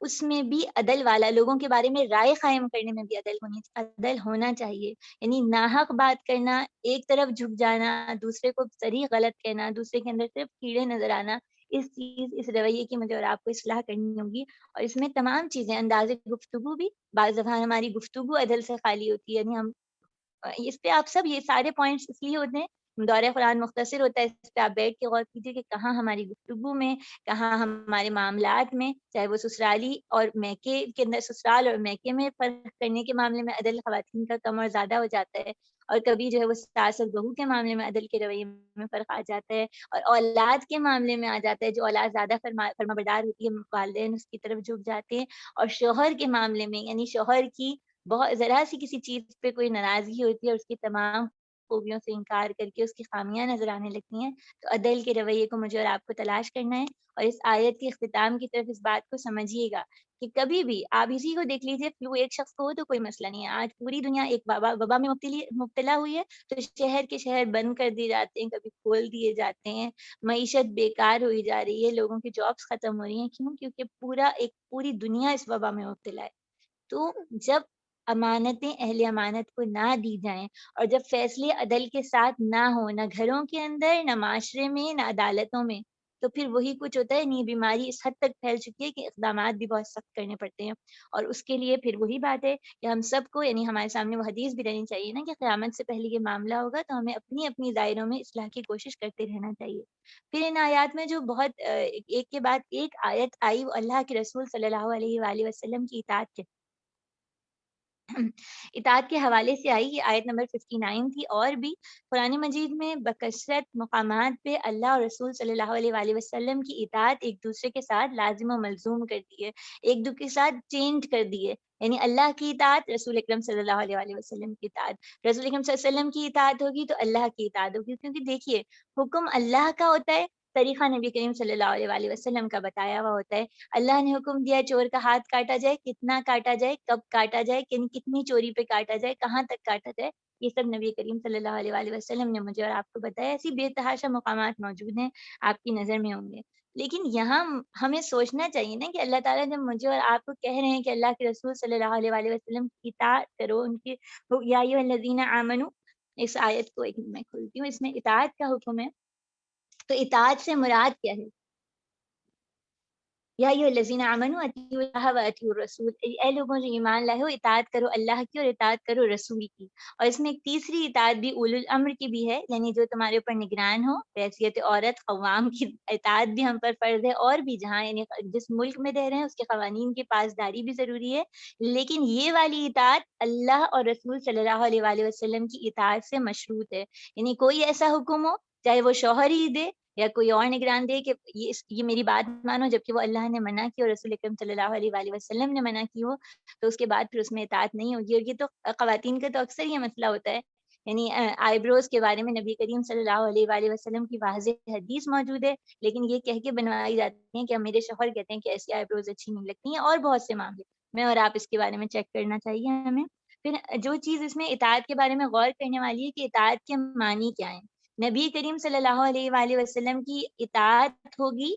اس میں بھی عدل والا، لوگوں کے بارے میں رائے قائم کرنے میں بھی عدل ہونا چاہیے. یعنی ناحق بات کرنا، ایک طرف جھک جانا، دوسرے کو صریح غلط کہنا، دوسرے کے اندر صرف کیڑے نظر آنا، اس رویے کی مجھے اور آپ کو اصلاح کرنی ہوگی. اور اس میں تمام چیزیں، انداز گفتگو بھی، بعض دفعہ ہماری گفتگو عدل سے خالی ہوتی ہے. یعنی ہم اس پہ آپ سب یہ سارے پوائنٹس اس لیے ہوتے ہیں، دورہ قرآن مختصر ہوتا ہے، اس پہ آپ بیٹھ کے غور کیجیے کہ کہاں ہماری گفتگو میں، کہاں ہمارے معاملات میں، چاہے وہ سسرالی اور میکے کے اندر، سسرال اور میکے میں فرق کرنے کے معاملے میں عدل خواتین کا کم اور زیادہ ہو جاتا ہے، اور کبھی جو ہے وہ ساس اور بہو کے معاملے میں عدل کے رویے میں فرق آ جاتا ہے، اور اولاد کے معاملے میں آ جاتا ہے. جو اولاد زیادہ فرما بردار ہوتی ہے، والدین اس کی طرف جھک جاتے ہیں. اور شوہر کے معاملے میں، یعنی شوہر کی بہت ذرا سی کسی چیز پہ کوئی ناراضگی ہوتی ہے اور اس کی تمام خوبیوں سے انکار کر کے اس کی خامیاں نظر آنے لگتی ہیں، تو عدل کے رویے کو مجھے اور آپ کو تلاش کرنا ہے. اور اس آیت کے اختتام کی طرف اس بات کو سمجھیے گا کہ کبھی بھی آپ اسی کو دیکھ لیجئے، فلو ایک شخص کو ہو تو کوئی مسئلہ نہیں ہے. آج پوری دنیا ایک وبا میں مبتلا ہوئی ہے تو شہر کے شہر بند کر دیے جاتے ہیں، کبھی کھول دیے جاتے ہیں، معیشت بیکار ہوئی جا رہی ہے، لوگوں کی جابس ختم ہو رہی ہیں. کیوں؟ کیونکہ پوری دنیا اس وبا میں مبتلا ہے. تو جب امانتیں اہل امانت کو نہ دی جائیں، اور جب فیصلے عدل کے ساتھ نہ ہوں، نہ گھروں کے اندر، نہ معاشرے میں، نہ عدالتوں میں، تو پھر وہی کچھ ہوتا ہے. نہیں, بیماری اس حد تک پھیل چکی ہے کہ اقدامات بھی بہت سخت کرنے پڑتے ہیں. اور اس کے لیے پھر وہی بات ہے کہ ہم سب کو, یعنی ہمارے سامنے وہ حدیث بھی رہنی چاہیے نا کہ قیامت سے پہلے یہ معاملہ ہوگا تو ہمیں اپنی اپنی دائروں میں اصلاح کی کوشش کرتے رہنا چاہیے. پھر ان آیات میں جو بہت ایک کے بعد ایک آیت آئی, وہ اللہ کے رسول صلی اللہ علیہ وآلہ وسلم کی اطاعت کے اطاعت کے حوالے سے آئی. یہ آیت نمبر 59 تھی. اور بھی قرآن مجید میں بکثرت مقامات پہ اللہ اور رسول صلی اللہ علیہ وآلہ وسلم کی اطاعت ایک دوسرے کے ساتھ لازم و ملزوم کر دی ہے, ایک دوسرے کے ساتھ چینج کر دی ہے. یعنی اللہ کی اطاعت, رسول اکرم صلی اللہ علیہ وآلہ وسلم کی اطاعت, رسول اکرم صلی اللہ علیہ وسلم کی اطاعت ہوگی تو اللہ کی اطاعت ہوگی. کیونکہ دیکھیے, حکم اللہ کا ہوتا ہے, طریقہ نبی کریم صلی اللہ علیہ وآلہ وسلم کا بتایا ہوا ہوتا ہے. اللہ نے حکم دیا چور کا ہاتھ کاٹا جائے, کتنا کاٹا جائے, کب کاٹا جائے, کتنی چوری پہ کاٹا جائے, کہاں تک کاٹا جائے, یہ سب نبی کریم صلی اللہ علیہ وآلہ وسلم نے مجھے اور آپ کو بتایا. ایسی بے تحاشا مقامات موجود ہیں, آپ کی نظر میں ہوں گے. لیکن یہاں ہمیں سوچنا چاہیے نا کہ اللہ تعالیٰ جب مجھے اور آپ کو کہہ رہے ہیں کہ اللہ کے رسول صلی اللہ علیہ وآلہ وسلم کی اطاعت کرو, ان کی یا ایھا الذین آمنو, اس آیت کو ایک میں کھولتی ہوں, اس میں اطاعت کا حکم ہے. تو اطاعت سے مراد کیا ہے؟ یا ایھا الذین آمنوا اطیعوا اللہ و اطیعوا الرسول, اے لوگوں جو ایمان لائے ہو, اطاعت کرو اللہ کی اور اطاعت کرو رسول کی. اور اس میں ایک تیسری اطاعت بھی اولو الامر کی بھی ہے, یعنی جو تمہارے اوپر نگران ہو, بحیثیت عورت قوام کی اطاعت بھی ہم پر فرض ہے. اور بھی جہاں یعنی جس ملک میں رہ رہے ہیں اس کے قوانین کی پاسداری بھی ضروری ہے. لیکن یہ والی اطاعت اللہ اور رسول صلی اللہ علیہ وآلہ وسلم کی اطاعت سے مشروط ہے. یعنی کوئی ایسا حکم ہو, چاہے وہ شوہر ہی دے یا کوئی اور نگران دے کہ یہ میری بات مانو, جبکہ وہ اللہ نے منع کی اور رسول اکرم صلی اللہ علیہ وآلہ وسلم نے منع کی ہو, تو اس کے بعد پھر اس میں اطاعت نہیں ہوگی. اور یہ تو خواتین کا تو اکثر یہ مسئلہ ہوتا ہے. یعنی آئی بروز کے بارے میں نبی کریم صلی اللہ علیہ وآلہ وسلم کی واضح حدیث موجود ہے, لیکن یہ کہہ کے بنوائی جاتی ہیں کہ میرے شوہر کہتے ہیں کہ ایسی آئی بروز اچھی نہیں لگتی ہیں, اور بہت سے معاملے میں اور آپ اس کے بارے میں چیک کرنا چاہیے ہمیں. پھر جو چیز اس میں اطاعت کے بارے میں غور کرنے والی ہے کہ اطاعت کے معنی کیا ہیں. نبی کریم صلی اللہ علیہ وآلہ وسلم کی اطاعت ہوگی,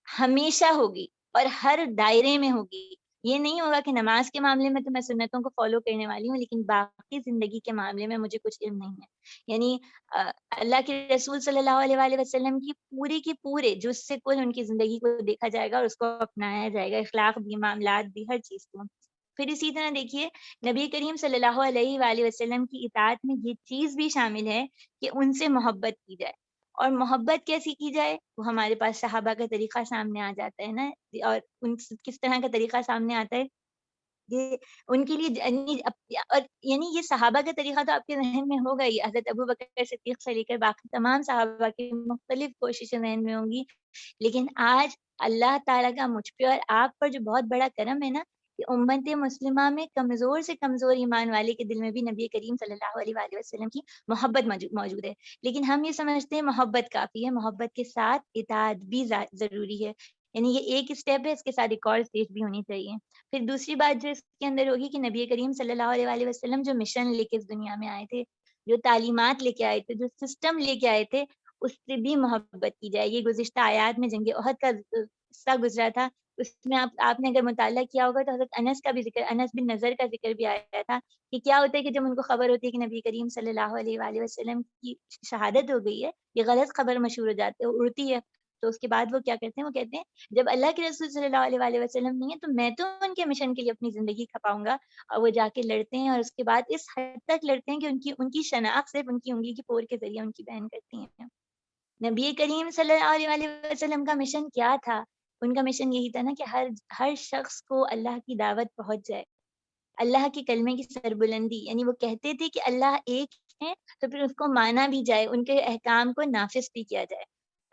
ہمیشہ ہوگی, اور ہر دائرے میں ہوگی. یہ نہیں ہوگا کہ نماز کے معاملے میں تو میں سنتوں کو فالو کرنے والی ہوں, لیکن باقی زندگی کے معاملے میں مجھے کچھ علم نہیں ہے. یعنی اللہ کے رسول صلی اللہ علیہ وآلہ وسلم کی پورے جز سے کل ان کی زندگی کو دیکھا جائے گا اور اس کو اپنایا جائے گا, اخلاق بھی, معاملات بھی, ہر چیز کو. پھر اسی طرح دیکھیے, نبی کریم صلی اللہ علیہ وآلہ وسلم کی اطاعت میں یہ چیز بھی شامل ہے کہ ان سے محبت کی جائے. اور محبت کیسی کی جائے, وہ ہمارے پاس صحابہ کا طریقہ سامنے آ جاتا ہے نا. اور ان کس طرح کا طریقہ سامنے آتا ہے, یہ ان کے لیے اور یعنی یہ صحابہ کا طریقہ تو آپ کے ذہن میں ہوگا ہی. حضرت ابوبکر صدیق سے لے کر باقی تمام صحابہ کی مختلف کوششیں ذہن میں ہوں گی. لیکن آج اللہ تعالیٰ کا مجھ پہ اور آپ پر جو بہت بڑا کرم ہے نا, کہ امت مسلمہ میں کمزور سے کمزور ایمان والے کے دل میں بھی نبی کریم صلی اللہ علیہ وآلہ وسلم کی محبت موجود ہے. لیکن ہم یہ سمجھتے ہیں محبت کافی ہے, محبت کے ساتھ اطاعت بھی ضروری ہے. یعنی یہ ایک اسٹیپ ہے, اس کے ساتھ ایک اور اسٹیج بھی ہونی چاہیے. پھر دوسری بات جو اس کے اندر ہوگی کہ نبی کریم صلی اللہ علیہ وآلہ وسلم جو مشن لے کے اس دنیا میں آئے تھے, جو تعلیمات لے کے آئے تھے, جو سسٹم لے کے آئے تھے, اس سے بھی محبت کی جائے. یہ گزشتہ آیات میں جنگ احد کا قصہ گزرا تھا, اس میں آپ نے اگر مطالعہ کیا ہوگا تو حضرت انس کا بھی ذکر, انس بن نضر کا ذکر بھی آیا تھا کہ کیا ہوتا ہے کہ جب ان کو خبر ہوتی ہے کہ نبی کریم صلی اللہ علیہ وآلہ وسلم کی شہادت ہو گئی ہے, یہ غلط خبر مشہور ہو جاتی ہے, اڑتی ہے, تو اس کے بعد وہ کیا کرتے ہیں, وہ کہتے ہیں جب اللہ کے رسول صلی اللہ علیہ وآلہ وسلم نہیں ہے تو میں تو ان کے مشن کے لیے اپنی زندگی کھپاؤں گا. اور وہ جا کے لڑتے ہیں, اور اس کے بعد اس حد تک لڑتے ہیں کہ ان کی شناخت صرف ان کی انگلی کی پور کے ذریعے ان کی بہن کرتی ہیں. نبی کریم صلی اللہ علیہ وآلہ وسلم کا مشن کیا تھا؟ ان کا مشن یہی تھا نا کہ ہر شخص کو اللہ کی دعوت پہنچ جائے, اللہ کے کلمے کی سربلندی. یعنی وہ کہتے تھے کہ اللہ ایک ہے, تو پھر اس کو مانا بھی جائے, ان کے احکام کو نافذ بھی کیا جائے.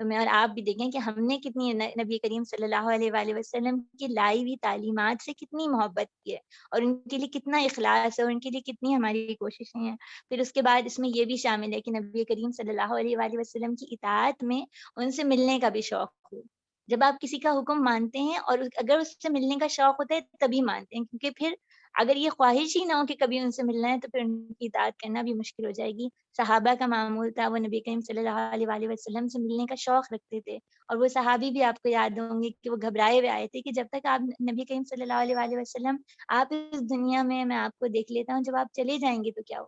تو میں اور آپ بھی دیکھیں کہ ہم نے کتنی نبی کریم صلی اللہ علیہ وآلہ وسلم کی لائی ہوئی تعلیمات سے کتنی محبت کی ہے, اور ان کے لیے کتنا اخلاص ہے, اور ان کے لیے کتنی ہماری کوششیں ہیں. پھر اس کے بعد اس میں یہ بھی شامل ہے کہ نبی کریم صلی اللہ علیہ وآلہ وسلم کی اطاعت میں ان سے ملنے کا بھی شوق ہو. جب آپ کسی کا حکم مانتے ہیں اور اگر اس سے ملنے کا شوق ہوتا ہے تبھی مانتے ہیں, کیونکہ پھر اگر یہ خواہش ہی نہ ہو کہ کبھی ان سے ملنا ہے تو پھر ان کی اطاعت کرنا بھی مشکل ہو جائے گی. صحابہ کا معمول تھا, وہ نبی کریم صلی اللہ علیہ وآلہ وسلم سے ملنے کا شوق رکھتے تھے, اور وہ صحابی بھی آپ کو یاد ہوں گے کہ وہ گھبرائے ہوئے آئے تھے کہ جب تک آپ نبی کریم صلی اللہ علیہ وآلہ وسلم آپ اس دنیا میں آپ کو دیکھ لیتا ہوں, جب آپ چلے جائیں گے تو کیا ہو.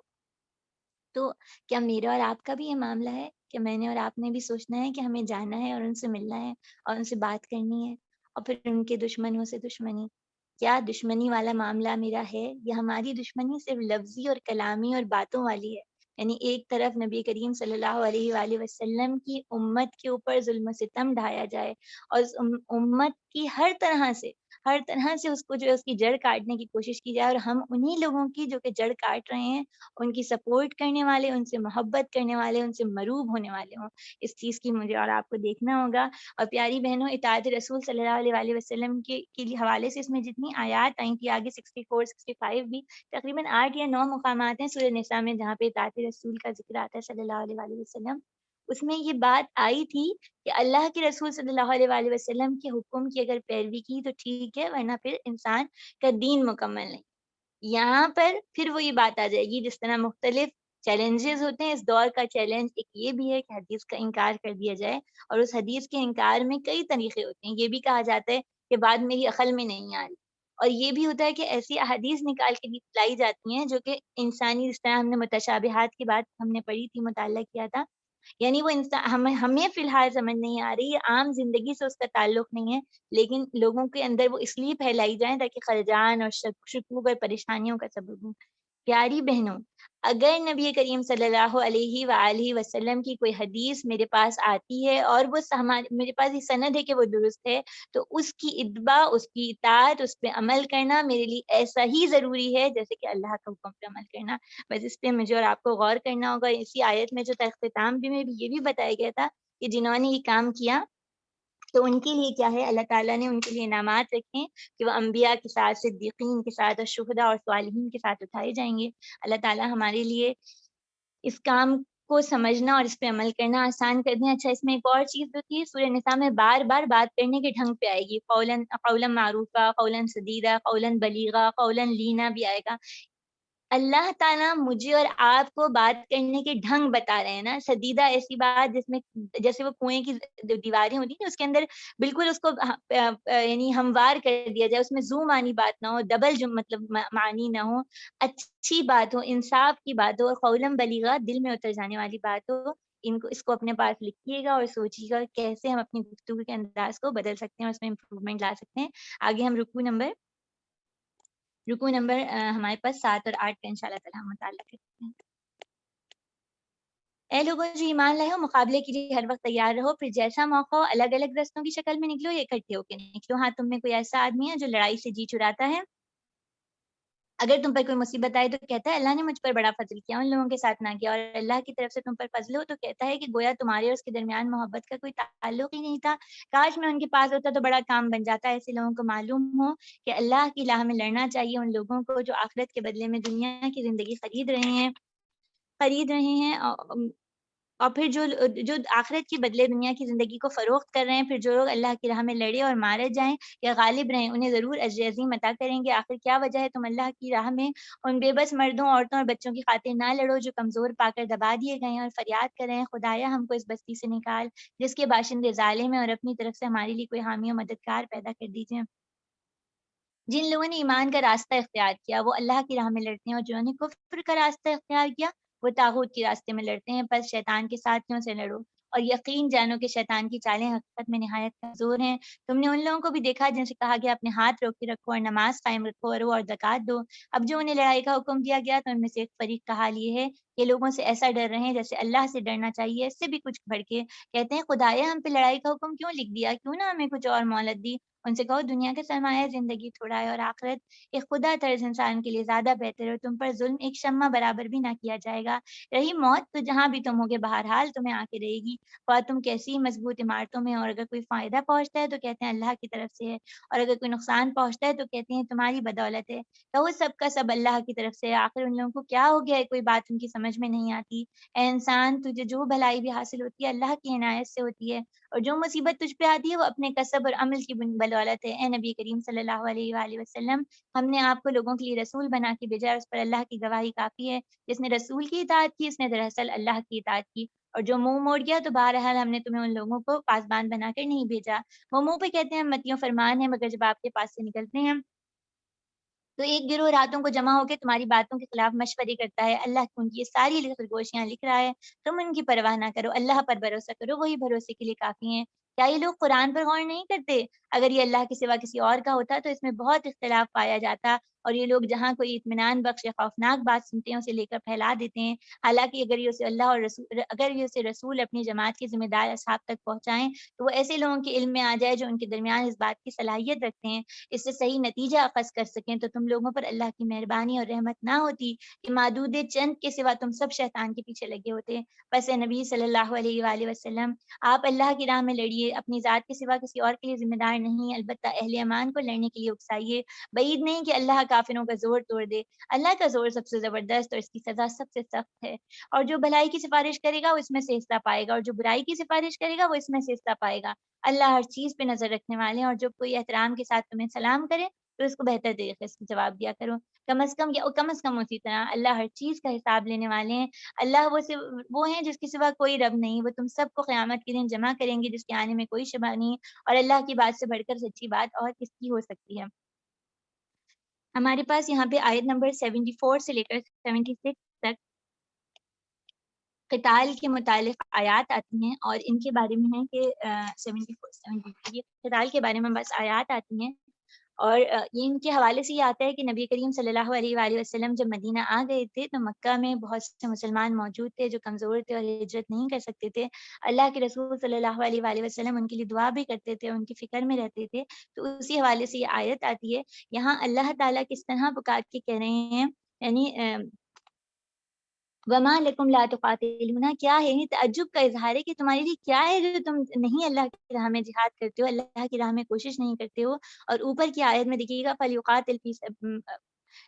تو کیا میرا اور آپ کا بھی یہ معاملہ ہے کہ میں نے اور آپ نے بھی سوچنا ہے کہ ہمیں جانا ہے اور ان سے ملنا ہے اور ان سے بات کرنی ہے، اور پھر ان کے دشمنوں سے دشمنی. کیا دشمنی والا معاملہ میرا ہے، یا ہماری دشمنی صرف لفظی اور کلامی اور باتوں والی ہے؟ یعنی ایک طرف نبی کریم صلی اللہ علیہ وآلہ وسلم کی امت کے اوپر ظلم و ستم ڈھایا جائے، اور اس امت کی ہر طرح سے اس کو جو ہے اس کی جڑ کاٹنے کی کوشش کی جائے، اور ہم انہی لوگوں کی جو کہ جڑ کاٹ رہے ہیں، ان کی سپورٹ کرنے والے، ان سے محبت کرنے والے، ان سے مروب ہونے والے ہوں. اس چیز کی مجھے اور آپ کو دیکھنا ہوگا. اور پیاری بہنوں، اطاعت رسول صلی اللہ علیہ وآلہ وسلم کے حوالے سے اس میں جتنی آیات آئی تھی، آگے 64 65 بھی، تقریباً 8 یا 9 مقامات ہیں سورہ نساء میں جہاں پہ اطاعت رسول کا ذکر آتا ہے صلی اللہ علیہ وآلہ وسلم. اس میں یہ بات آئی تھی کہ اللہ کے رسول صلی اللہ علیہ وآلہ وسلم کے حکم کی اگر پیروی کی تو ٹھیک ہے، ورنہ پھر انسان کا دین مکمل نہیں. یہاں پر پھر وہ یہ بات آ جائے گی، جس طرح مختلف چیلنجز ہوتے ہیں، اس دور کا چیلنج ایک یہ بھی ہے کہ حدیث کا انکار کر دیا جائے، اور اس حدیث کے انکار میں کئی طریقے ہوتے ہیں. یہ بھی کہا جاتا ہے کہ بات میری عقل میں نہیں آ رہی، اور یہ بھی ہوتا ہے کہ ایسی احادیث نکال کے لائی جاتی ہیں جو کہ انسانی، جس طرح ہم نے متشابہات کی بات ہم نے پڑھی تھی، مطالعہ کیا تھا، یعنی وہ انسان ہمیں فی الحال سمجھ نہیں آ رہی، یہ عام زندگی سے اس کا تعلق نہیں ہے، لیکن لوگوں کے اندر وہ اس لیے پھیلائی جائیں تاکہ خلجان اور شکوک اور پریشانیوں کا سبب ہوں. پیاری بہنوں، اگر نبی کریم صلی اللہ علیہ وآلہ وسلم کی کوئی حدیث میرے پاس آتی ہے اور وہ میرے پاس یہ سند ہے کہ وہ درست ہے، تو اس کی اتباع، اس کی اطاعت، اس پہ عمل کرنا میرے لیے ایسا ہی ضروری ہے جیسے کہ اللہ کا حکم پہ عمل کرنا. بس اس پہ مجھے اور آپ کو غور کرنا ہوگا. اسی آیت میں جو اختتام بھی میں بھی یہ بھی بتایا گیا تھا کہ جنہوں نے یہ کام کیا تو ان کے لیے کیا ہے، اللہ تعالیٰ نے ان کے لیے انعامات رکھے کہ وہ انبیاء کے ساتھ، صدیقین کے ساتھ، اور شہداء اور صالحین کے ساتھ اٹھائے جائیں گے. اللہ تعالیٰ ہمارے لیے اس کام کو سمجھنا اور اس پہ عمل کرنا آسان کر دیں. اچھا، اس میں ایک اور چیز جو تھی، سورہ نساء میں بار بار بات کرنے کے ڈھنگ پہ آئے گی، قولا معروفہ، قولا سدیدہ، قولا بلیغا، قولا لینا بھی آئے گا. اللہ تعالیٰ مجھے اور آپ کو بات کرنے کے ڈھنگ بتا رہے ہیں نا. سدیدہ ایسی بات جس میں جیسے وہ کنویں کی دیواریں ہوتی ہیں، اس کے اندر بالکل اس کو یعنی ہموار کر دیا جائے، اس میں زوم آنی بات نہ ہو، ڈبل جو مطلب معنی نہ ہو، اچھی بات ہو، انصاف کی بات ہو، اور قولم بلیغا، دل میں اتر جانے والی بات ہو. اس کو اپنے پاس لکھیے گا اور سوچیے گا کیسے ہم اپنی گفتگو کے انداز کو بدل سکتے ہیں اور اس میں امپروومنٹ لا سکتے ہیں. آگے ہم رکو نمبر ہمارے پاس 7 اور 8 کا انشاءاللہ تعالی ہم مطالعہ کرتے ہیں. اے لوگوں جو ایمان لائے ہو، مقابلے کے لیے ہر وقت تیار رہو، پھر جیسا موقع ہو الگ الگ رستوں کی شکل میں نکلو یا اکٹھے ہو کے نکلو. ہاں، تم میں کوئی ایسا آدمی ہے جو لڑائی سے جی چراتا ہے، اگر تم پر کوئی مصیبت آئے تو کہتا ہے اللہ نے مجھ پر بڑا فضل کیا، ان لوگوں کے ساتھ نہ کیا، اور اللہ کی طرف سے تم پر فضل ہو تو کہتا ہے کہ گویا تمہارے اور اس کے درمیان محبت کا کوئی تعلق ہی نہیں تھا، کاش میں ان کے پاس ہوتا تو بڑا کام بن جاتا. ایسے لوگوں کو معلوم ہو کہ اللہ کی راہ میں لڑنا چاہیے ان لوگوں کو جو آخرت کے بدلے میں دنیا کی زندگی خرید رہے ہیں اور پھر جو آخرت کی بدلے دنیا کی زندگی کو فروخت کر رہے ہیں. پھر جو لوگ اللہ کی راہ میں لڑے اور مارے جائیں یا غالب رہیں، انہیں ضرور اجر عظیم عطا کریں گے. آخر کیا وجہ ہے تم اللہ کی راہ میں ان بے بس مردوں، عورتوں اور بچوں کی خاطر نہ لڑو جو کمزور پا کر دبا دیے گئے ہیں، اور فریاد کریں خدایا ہم کو اس بستی سے نکال جس کے باشندے ظالم ہیں، اور اپنی طرف سے ہمارے لیے کوئی حامی و مددگار پیدا کر دیجیے. جن لوگوں نے ایمان کا راستہ اختیار کیا وہ اللہ کی راہ میں لڑتے ہیں، اور جنہوں نے کفر کا راستہ اختیار کیا وہ طاغوت کے راستے میں لڑتے ہیں. پس شیطان کے ساتھیوں سے لڑو اور یقین جانو کہ شیطان کی چالیں حقیقت میں نہایت کمزور ہیں. تم نے ان لوگوں کو بھی دیکھا جن سے کہا گیا اپنے ہاتھ روکے رکھو اور نماز قائم رکھو اور اور زکات دو. اب جو انہیں لڑائی کا حکم دیا گیا تو ان میں سے ایک فریق کا حال یہ ہے کہ لوگوں سے ایسا ڈر رہے ہیں جیسے اللہ سے ڈرنا چاہیے. اس سے بھی کچھ بڑھ کے کہتے ہیں خدایا ہم پہ لڑائی کا حکم کیوں لکھ دیا، کیوں نہ ہمیں کچھ اور مہلت دی. ان سے کہو دنیا کا سرمایہ زندگی تھوڑا ہے اور آخرت ایک خدا طرز انسان کے لیے زیادہ بہتر ہے. تم پر ظلم ایک شمع برابر بھی نہ کیا جائے گا. رہی موت تو جہاں بھی تم ہوگے بہرحال تمہیں آ کے رہے گی، اور تم کیسی مضبوط عمارتوں میں. اور اگر کوئی فائدہ پہنچتا ہے تو کہتے ہیں اللہ کی طرف سے ہے، اور اگر کوئی نقصان پہنچتا ہے تو کہتے ہیں تمہاری بدولت ہے. تو وہ سب کا سب اللہ کی طرف سے ہے. آخر ان لوگوں کو کیا ہو گیا ہے، کوئی بات ان کی سمجھ میں نہیں آتی. اے انسان، تجھے جو بھلائی بھی حاصل ہوتی ہے اللہ کی عنایت سے ہوتی ہے، اور جو مصیبت تجھ پہ آتی ہے وہ اپنے کسب اور عمل کی بدولت ہے. اے نبی کریم صلی اللہ علیہ وآلہ وسلم، ہم نے آپ کو لوگوں کے لیے رسول بنا کے بھیجا، اس پر اللہ کی گواہی کافی ہے. جس نے رسول کی اطاعت کی اس نے دراصل اللہ کی اطاعت کی، اور جو منہ موڑ گیا تو بہرحال ہم نے تمہیں ان لوگوں کو پاسبان بنا کر نہیں بھیجا. وہ منہ پہ کہتے ہیں متیوں فرمان ہے، مگر جب آپ کے پاس سے نکلتے ہیں تو ایک گروہ راتوں کو جمع ہو کے تمہاری باتوں کے خلاف مشورے کرتا ہے، اللہ ان کی یہ ساری خرگوشیاں لکھ رہا ہے، تم ان کی پرواہ نہ کرو، اللہ پر بھروسہ کرو، وہی بھروسے کے لیے کافی ہیں۔ کیا یہ لوگ قرآن پر غور نہیں کرتے؟ اگر یہ اللہ کے سوا کسی اور کا ہوتا تو اس میں بہت اختلاف پایا جاتا، اور یہ لوگ جہاں کوئی اطمینان بخش یا خوفناک بات سنتے ہیں اسے لے کر پھیلا دیتے ہیں، حالانکہ اگر یہ اسے رسول اپنی جماعت کے ذمہ دار اصحاب تک پہنچائیں تو وہ ایسے لوگوں کے علم میں آ جائے جو ان کے درمیان اس بات کی صلاحیت رکھتے ہیں، اس سے صحیح نتیجہ اخذ کر سکیں، تو تم لوگوں پر اللہ کی مہربانی اور رحمت نہ ہوتی کہ معدود چند کے سوا تم سب شیطان کے پیچھے لگے ہوتے۔ بس اے نبی صلی اللہ علیہ وآلہ وسلم، آپ اللہ کی راہ میں لڑیے، اپنی ذات کے سوا کسی اور کے لیے ذمہ دار نہیں، البتہ اہل ایمان کو لڑنے کے لیے اکسائیے۔ بعید نہیں کہ اللہ کافروں کا زور توڑ دے، اللہ کا زور سب سے زبردست اور اس کی سزا سب سے سخت ہے۔ اور جو بھلائی کی سفارش کرے گا وہ اس میں سے حصہ پائے گا، اور جو برائی کی سفارش کرے گا وہ اس میں سے حصہ پائے گا۔ اللہ ہر چیز پہ نظر رکھنے والے ہیں، اور جب کوئی احترام کے ساتھ تمہیں سلام کرے تو اس کو بہتر طریقے سے جواب دیا کرو، کم از کم اسی طرح اللہ ہر چیز کا حساب لینے والے ہیں۔ اللہ وہ ہیں جس کے سوا کوئی رب نہیں، وہ تم سب کو قیامت کے دن جمع کریں گے جس کے آنے میں کوئی شبہ نہیں، اور اللہ کی بات سے بڑھ کر سچی بات اور کس کی ہو سکتی ہے۔ ہمارے پاس یہاں پہ آیت نمبر 74 سے لے کر 76 تک قتال کے متعلق آیات آتی ہیں، اور ان کے بارے میں ہے کہ 74 یہ قتال کے بارے میں بس آیات آتی ہیں، اور یہ ان کے حوالے سے یہ آتا ہے کہ نبی کریم صلی اللہ علیہ وآلہ وسلم جب مدینہ آ گئے تھے تو مکہ میں بہت سے مسلمان موجود تھے جو کمزور تھے اور ہجرت نہیں کر سکتے تھے۔ اللہ کے رسول صلی اللہ علیہ وآلہ وسلم ان کے لیے دعا بھی کرتے تھے، ان کی فکر میں رہتے تھے، تو اسی حوالے سے یہ آیت آتی ہے۔ یہاں اللہ تعالیٰ کس طرح پکار کے کہہ رہے ہیں، یعنی وَمَا لَكُمْ لَا تُقَاتِلُونَ، کیا ہے، یہ تعجب کا اظہار ہے کہ تمہارے لیے کیا ہے جو تم نہیں اللہ کی راہ میں جہاد کرتے ہو، اللہ کی راہ میں کوشش نہیں کرتے ہو۔ اور اوپر کی آیت میں دیکھیے گا فَلْيُقَاتِلْ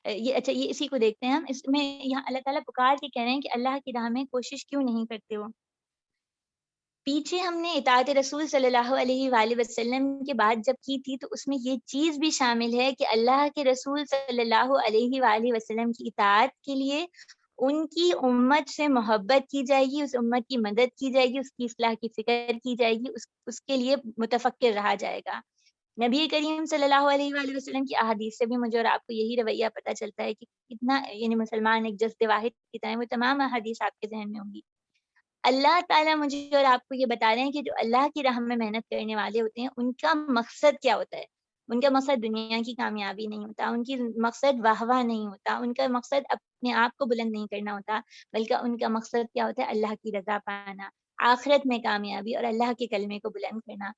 یہ اچھا، یہ اسی کو دیکھتے ہیں ہم، اس میں یہاں اللہ تعالیٰ پکار کے کہہ رہے ہیں کہ اللہ کی راہ میں کوشش کیوں نہیں کرتے ہو۔ پیچھے ہم نے اطاعت رسول صلی اللہ علیہ وآلہ وسلم کے بعد جب کی تھی تو اس میں یہ چیز بھی شامل ہے کہ اللہ کے رسول صلی اللہ علیہ وآلہ وسلم کی اطاعت کے لیے ان کی امت سے محبت کی جائے گی، اس امت کی مدد کی جائے گی، اس کی اصلاح کی فکر کی جائے گی، اس کے لیے متفکر رہا جائے گا۔ نبی کریم صلی اللہ علیہ وآلہ وسلم کی احادیث سے بھی مجھے اور آپ کو یہی رویہ پتہ چلتا ہے کہ کتنا یعنی مسلمان ایک جذب واحد کی طرح، وہ تمام احادیث آپ کے ذہن میں ہوں گی۔ اللہ تعالیٰ مجھے اور آپ کو یہ بتا رہے ہیں کہ جو اللہ کی راہ میں محنت کرنے والے ہوتے ہیں ان کا مقصد کیا ہوتا ہے۔ ان کا مقصد دنیا کی کامیابی نہیں ہوتا، ان کی مقصد واہ واہ نہیں ہوتا، ان کا مقصد اپنے آپ کو بلند نہیں کرنا ہوتا، بلکہ ان کا مقصد کیا ہوتا ہے، اللہ کی رضا پانا، آخرت میں کامیابی اور اللہ کے کلمے کو بلند کرنا۔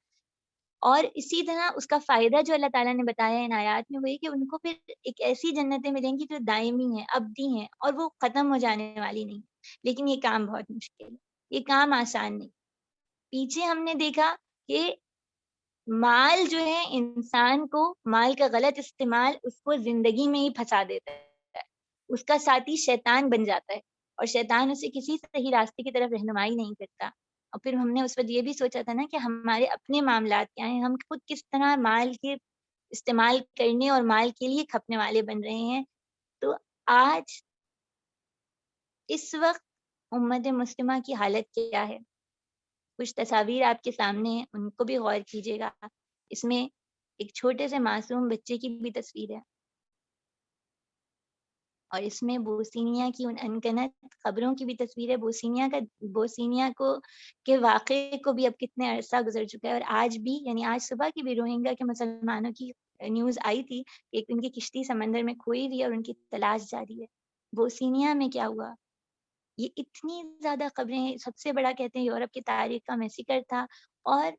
اور اسی طرح اس کا فائدہ جو اللہ تعالیٰ نے بتایا ہے ان آیات میں، وہی کہ ان کو پھر ایک ایسی جنتیں ملیں گی جو دائمی ہیں، ابدی ہیں، اور وہ ختم ہو جانے والی نہیں۔ لیکن یہ کام بہت مشکل ہے، یہ کام آسان نہیں۔ پیچھے ہم نے دیکھا کہ مال جو ہے انسان کو، مال کا غلط استعمال اس کو زندگی میں ہی پھنسا دیتا ہے، اس کا ساتھی شیطان بن جاتا ہے، اور شیطان اسے کسی صحیح راستے کی طرف رہنمائی نہیں کرتا۔ اور پھر ہم نے اس وقت یہ بھی سوچا تھا نا کہ ہمارے اپنے معاملات کیا ہیں، ہم خود کس طرح مال کے استعمال کرنے اور مال کے لیے کھپنے والے بن رہے ہیں۔ تو آج اس وقت امت مسلمہ کی حالت کیا ہے؟ کچھ تصاویر آپ کے سامنے ہیں، ان کو بھی غور کیجیے گا۔ اس میں ایک چھوٹے سے معصوم بچے کی بھی تصویر ہے، اور اس میں بوسینیا کی ان انگنت خبروں کی بھی تصویر ہے۔ بوسینیا کو کے واقعے کو بھی اب کتنے عرصہ گزر چکا ہے، اور آج بھی، یعنی آج صبح کی بھی روہنگا کے مسلمانوں کی نیوز آئی تھی کہ ایک ان کی کشتی سمندر میں کھوئی ہوئی ہے اور ان کی تلاش جاری ہے۔ بوسینیا میں کیا ہوا؟ یہ اتنی زیادہ خبریں ہیں، سب سے بڑا کہتے ہیں یورپ کی تاریخ کا میسیکر تھا، اور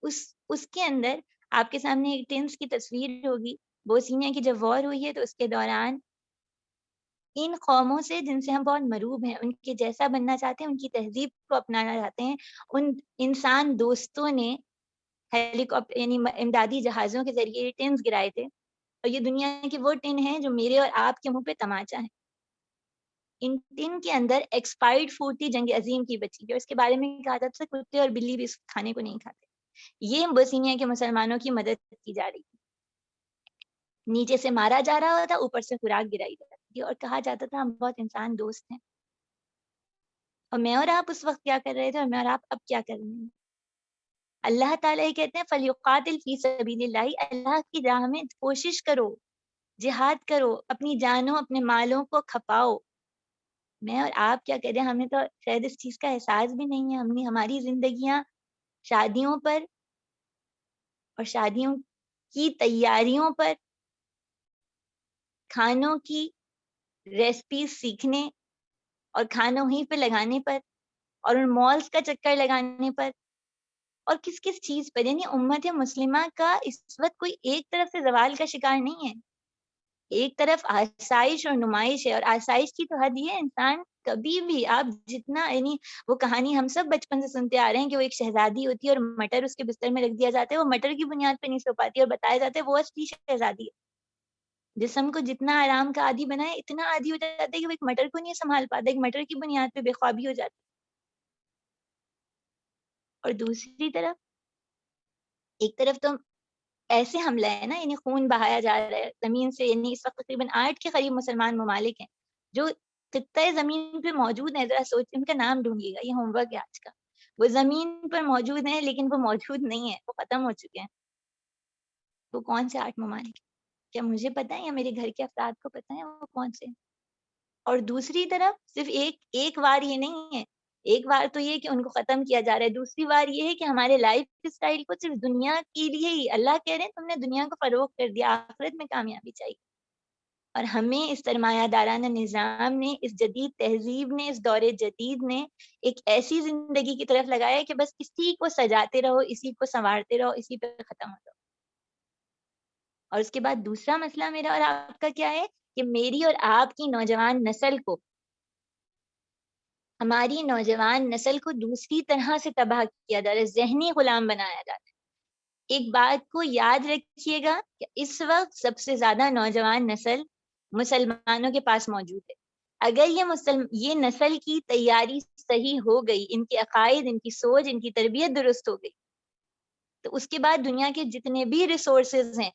اس کے اندر آپ کے سامنے ایک ٹینس کی تصویر ہوگی۔ بوسینیا کی جب وار ہوئی ہے تو اس کے دوران ان قوموں سے جن سے ہم بہت مروب ہیں، ان کے جیسا بننا چاہتے ہیں، ان کی تہذیب کو اپنانا چاہتے ہیں، ان انسان دوستوں نے ہیلی کاپٹر یعنی امدادی جہازوں کے ذریعے یہ ٹینس گرائے تھے، اور یہ دنیا کے وہ ٹن ہیں جو میرے اور آپ کے منہ پہ تماچا ہے۔ ان ٹن کے اندر ایکسپائرڈ فوڈ تھی جنگ عظیم کی بچی کی، اور اس کے بارے میں کہا جاتا ہے کتے اور بلی بھی اس کھانے کو نہیں کھاتے۔ یہ بوسنیا کے مسلمانوں کی مدد کی جا رہی تھی، نیچے سے مارا جا رہا تھا، اوپر سے خوراک گرائی جاتی تھی، اور کہا جاتا تھا ہم بہت انسان دوست ہیں۔ اور میں اور آپ اس وقت کیا کر رہے تھے، اور میں اور آپ اب کیا کر رہے ہیں؟ اللہ تعالیٰ یہ کہتے ہیں فَلْيُقَاتِلْ فِي سَبِيلِ اللَّهِ، اللہ کی راہ میں کوشش کرو، جہاد کرو، اپنی جانوں اپنے مالوں کو کھپاؤ. میں اور آپ کیا کہہ رہے ہیں، ہمیں تو شاید اس چیز کا احساس بھی نہیں ہے. ہماری زندگیاں شادیوں پر اور شادیوں کی تیاریوں پر، کھانوں کی ریسپیز سیکھنے اور کھانوں ہی پہ لگانے پر، اور ان مالز کا چکر لگانے پر، اور کس کس چیز پر. یعنی امت مسلمہ کا اس وقت کوئی ایک طرف سے زوال کا شکار نہیں ہے. ایک طرف آسائش اور نمائش ہے، اور آسائش کی تو حد یہ ہے، انسان کبھی بھی آپ جتنا، یعنی وہ کہانی ہم سب بچپن سے سنتے آ رہے ہیں کہ وہ ایک شہزادی ہوتی ہے اور مٹر اس کے بستر میں رکھ دیا جاتا ہے، وہ مٹر کی بنیاد پہ نہیں سو پاتی اور بتایا جاتا ہے وہ اصلی شہزادی ہے. جسم کو جتنا آرام کا عادی بنائے اتنا عادی ہو جاتا ہے کہ وہ ایک مٹر کو نہیں سنبھال پاتا، ایک مٹر کی بنیاد پہ بے خوابی ہو جاتی ہے. اور دوسری طرف، ایک طرف تو ایسے حملہ ہے نا، یعنی خون بہایا جا رہا ہے زمین سے. یعنی اس وقت تقریباً 8 کے قریب مسلمان ممالک ہیں جو خطۂ زمین پہ موجود ہیں. ذرا سوچ ان کا نام ڈھونڈیے گا، یہ ہوم ورک ہے آج کا. وہ زمین پر موجود ہیں لیکن وہ موجود نہیں ہے، وہ ختم ہو چکے ہیں. وہ کون سے 8 ممالک ہیں؟ کیا مجھے پتہ ہے یا میرے گھر کے افراد کو پتہ ہے وہ کون سے ہیں؟ اور دوسری طرف صرف ایک وار یہ نہیں ہے. ایک وار تو یہ کہ ان کو ختم کیا جا رہا ہے، دوسری وار یہ ہے کہ ہمارے لائف اسٹائل کو صرف دنیا کے لیے ہی اللہ کہہ رہے ہیں تم نے دنیا کو فروغ کر دیا، آخرت میں کامیابی چاہیے. اور ہمیں اس سرمایہ دارانہ نظام نے، اس جدید تہذیب نے، اس دور جدید نے ایک ایسی زندگی کی طرف لگایا ہے کہ بس اسی کو سجاتے رہو، اسی کو سنوارتے رہو، اسی پہ ختم ہو جاؤ. اور اس کے بعد دوسرا مسئلہ میرا اور آپ کا کیا ہے کہ میری اور آپ کی نوجوان نسل کو، ہماری نوجوان نسل کو دوسری طرح سے تباہ کیا جا رہا ہے، ذہنی غلام بنایا جا رہا ہے. ایک بات کو یاد رکھیے گا کہ اس وقت سب سے زیادہ نوجوان نسل مسلمانوں کے پاس موجود ہے. اگر یہ نسل کی تیاری صحیح ہو گئی، ان کے عقائد، ان کی سوچ، ان کی تربیت درست ہو گئی، تو اس کے بعد دنیا کے جتنے بھی ریسورسز ہیں،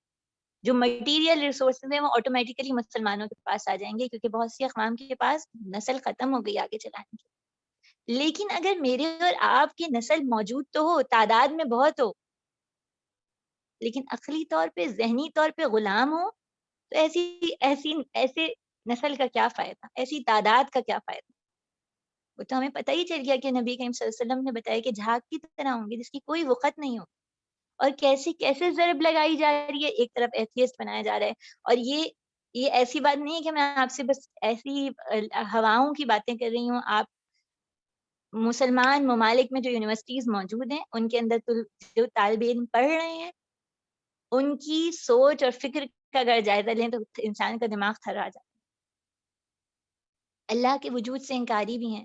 جو مٹیریل ریسورسز ہیں، وہ آٹومیٹیکلی مسلمانوں کے پاس آ جائیں گے، کیونکہ بہت سی اقوام کے پاس نسل ختم ہو گئی آگے چلانے کی. لیکن اگر میرے اور آپ کی نسل موجود تو ہو، تعداد میں بہت ہو، لیکن عقلی طور پہ، ذہنی طور پہ غلام ہو، تو ایسے نسل کا کیا فائدہ، ایسی تعداد کا کیا فائدہ. وہ تو ہمیں پتہ ہی چل گیا کہ نبی کریم صلی اللہ علیہ وسلم نے بتایا کہ جھاگ کی طرح ہوں گے جس کی کوئی وقت نہیں ہو. اور کیسے ضرب لگائی جا رہی ہے، ایک طرف ایتھیسٹ بنایا جا رہا ہے. اور یہ ایسی بات نہیں ہے کہ میں آپ سے بس ایسی ہواؤں کی باتیں کر رہی ہوں. آپ مسلمان ممالک میں جو یونیورسٹیز موجود ہیں، ان کے اندر جو طالب علم پڑھ رہے ہیں، ان کی سوچ اور فکر کا اگر جائزہ لیں تو انسان کا دماغ تھرا جاتا ہے. اللہ کے وجود سے انکاری بھی ہیں.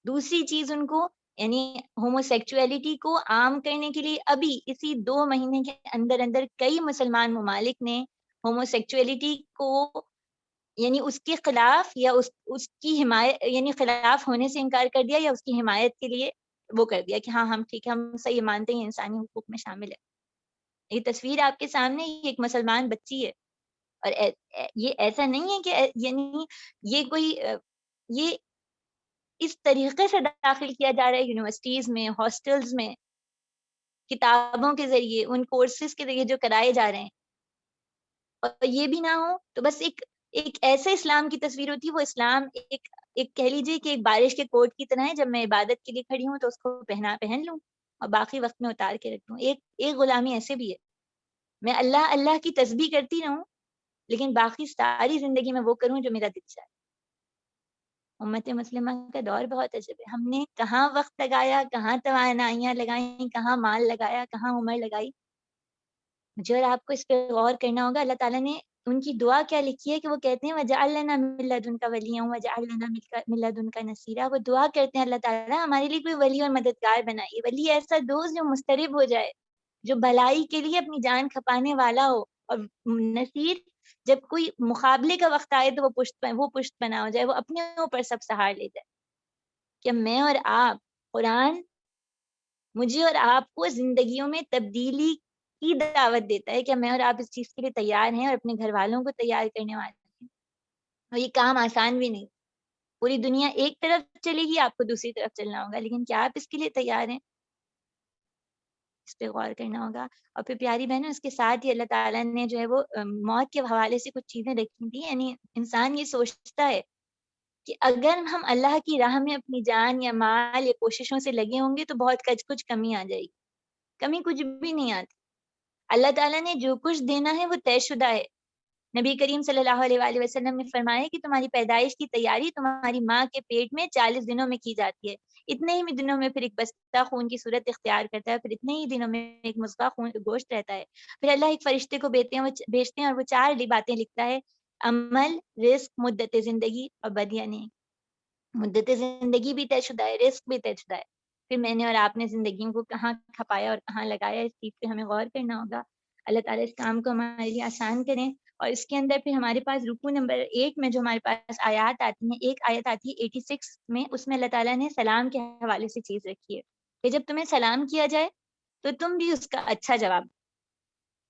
دوسری چیز، ان کو یعنی ہومو سیکچولیٹی کو عام کرنے کے لیے ابھی اسی 2 مہینے کے اندر کئی مسلمان ممالک نے ہومو سیکچولیٹی کو یعنی اس کے خلاف یا اس کی حمایت، یعنی خلاف ہونے سے انکار کر دیا، یا اس کی حمایت کے لیے وہ کر دیا کہ ہاں ہم ٹھیک ہے، ہم صحیح مانتے ہیں، انسانی حقوق میں شامل ہے. یہ تصویر آپ کے سامنے، یہ ایک مسلمان بچی ہے. اور یہ ایسا نہیں ہے کہ یعنی یہ کوئی یہ اس طریقے سے داخل کیا جا رہا ہے یونیورسٹیز میں، ہاسٹلز میں، کتابوں کے ذریعے، ان کورسز کے ذریعے جو کرائے جا رہے ہیں. اور یہ بھی نہ ہو تو بس ایک ایسے اسلام کی تصویر ہوتی ہے. وہ اسلام ایک کہہ لیجیے کہ ایک بارش کے کوٹ کی طرح ہے. جب میں عبادت کے لیے کھڑی ہوں تو اس کو پہن لوں اور باقی وقت میں اتار کے رکھ دوں. ایک غلامی ایسے بھی ہے، میں اللہ کی تسبیح کرتی رہوں لیکن باقی ساری زندگی میں وہ کروں جو میرا دل چاہے. امت مسلمہ کا دور بہت عجب ہے. ہم نے کہاں وقت لگایا، کہاں توانائیاں لگائیں، کہاں مال لگایا، کہاں عمر لگائی. مجھے اور آپ کو اس پہ غور کرنا ہوگا. اللہ تعالیٰ نے ان کی دعا کیا لکھی ہے کہ وہ کہتے ہیں وَجَعَلْ لَنَا مِن لَّدُنْكَ وَلِيًّا وَجَعَلْ لَنَا مِن لَّدُنْكَ نَصِيرًا. وہ دعا کرتے ہیں اللہ تعالیٰ ہمارے لیے کوئی ولی اور مددگار بنائیے. ولی ایسا دوست جو مسترب ہو جائے، جو بھلائی کے لیے اپنی جان کھپانے والا ہو. اور نصیر، جب کوئی مقابلے کا وقت آئے تو وہ پشت بنا ہو جائے، وہ اپنے اوپر سب سہار لے جائے. کہ میں اور آپ، قرآن مجھے اور آپ کو زندگیوں میں تبدیلی کی دعوت دیتا ہے کہ میں اور آپ اس چیز کے لیے تیار ہیں اور اپنے گھر والوں کو تیار کرنے والے ہیں. اور یہ کام آسان بھی نہیں. پوری دنیا ایک طرف چلے گی، آپ کو دوسری طرف چلنا ہوگا، لیکن کیا آپ اس کے لیے تیار ہیں؟ اس پہ غور کرنا ہوگا. اور پھر پیاری بہنوں اس کے ساتھ ہی اللہ تعالیٰ نے جو ہے وہ موت کے حوالے سے کچھ چیزیں رکھی تھیں. یعنی انسان یہ سوچتا ہے کہ اگر ہم اللہ کی راہ میں اپنی جان یا مال یا کوششوں سے لگے ہوں گے تو بہت کچھ کمی آ جائے گی. کمی کچھ بھی نہیں آتی. اللہ تعالیٰ نے جو کچھ دینا ہے وہ طے شدہ ہے. نبی کریم صلی اللہ علیہ وآلہ وسلم نے فرمایا کہ تمہاری پیدائش کی تیاری تمہاری ماں کے پیٹ میں 40 دنوں میں کی جاتی ہے. اتنے ہی دنوں میں پھر ایک بستہ خون کی صورت اختیار کرتا ہے. پھر اتنے ہی دنوں میں ایک مصفا خون گوشت رہتا ہے. پھر اللہ ایک فرشتے کو بھیجتے ہیں اور وہ 4 باتیں لکھتا ہے: عمل، رزق، مدت زندگی اور بدیعنی. مدت زندگی بھی طے شدہ ہے، رزق بھی طے شدہ ہے. پھر میں نے اور آپ نے زندگیوں کو کہاں کھپایا اور کہاں لگایا، اس چیز پہ ہمیں غور کرنا ہوگا. اللہ تعالیٰ اس کام کو ہمارے لیے آسان کریں. اور اس کے اندر پھر ہمارے پاس رکوع نمبر 8 میں جو ہمارے پاس آیات آتی ہیں، ایک آیت آتی ہے 86 میں، اس میں اللہ تعالیٰ نے سلام کے حوالے سے چیز رکھی ہے کہ جب تمہیں سلام کیا جائے تو تم بھی اس کا اچھا جواب.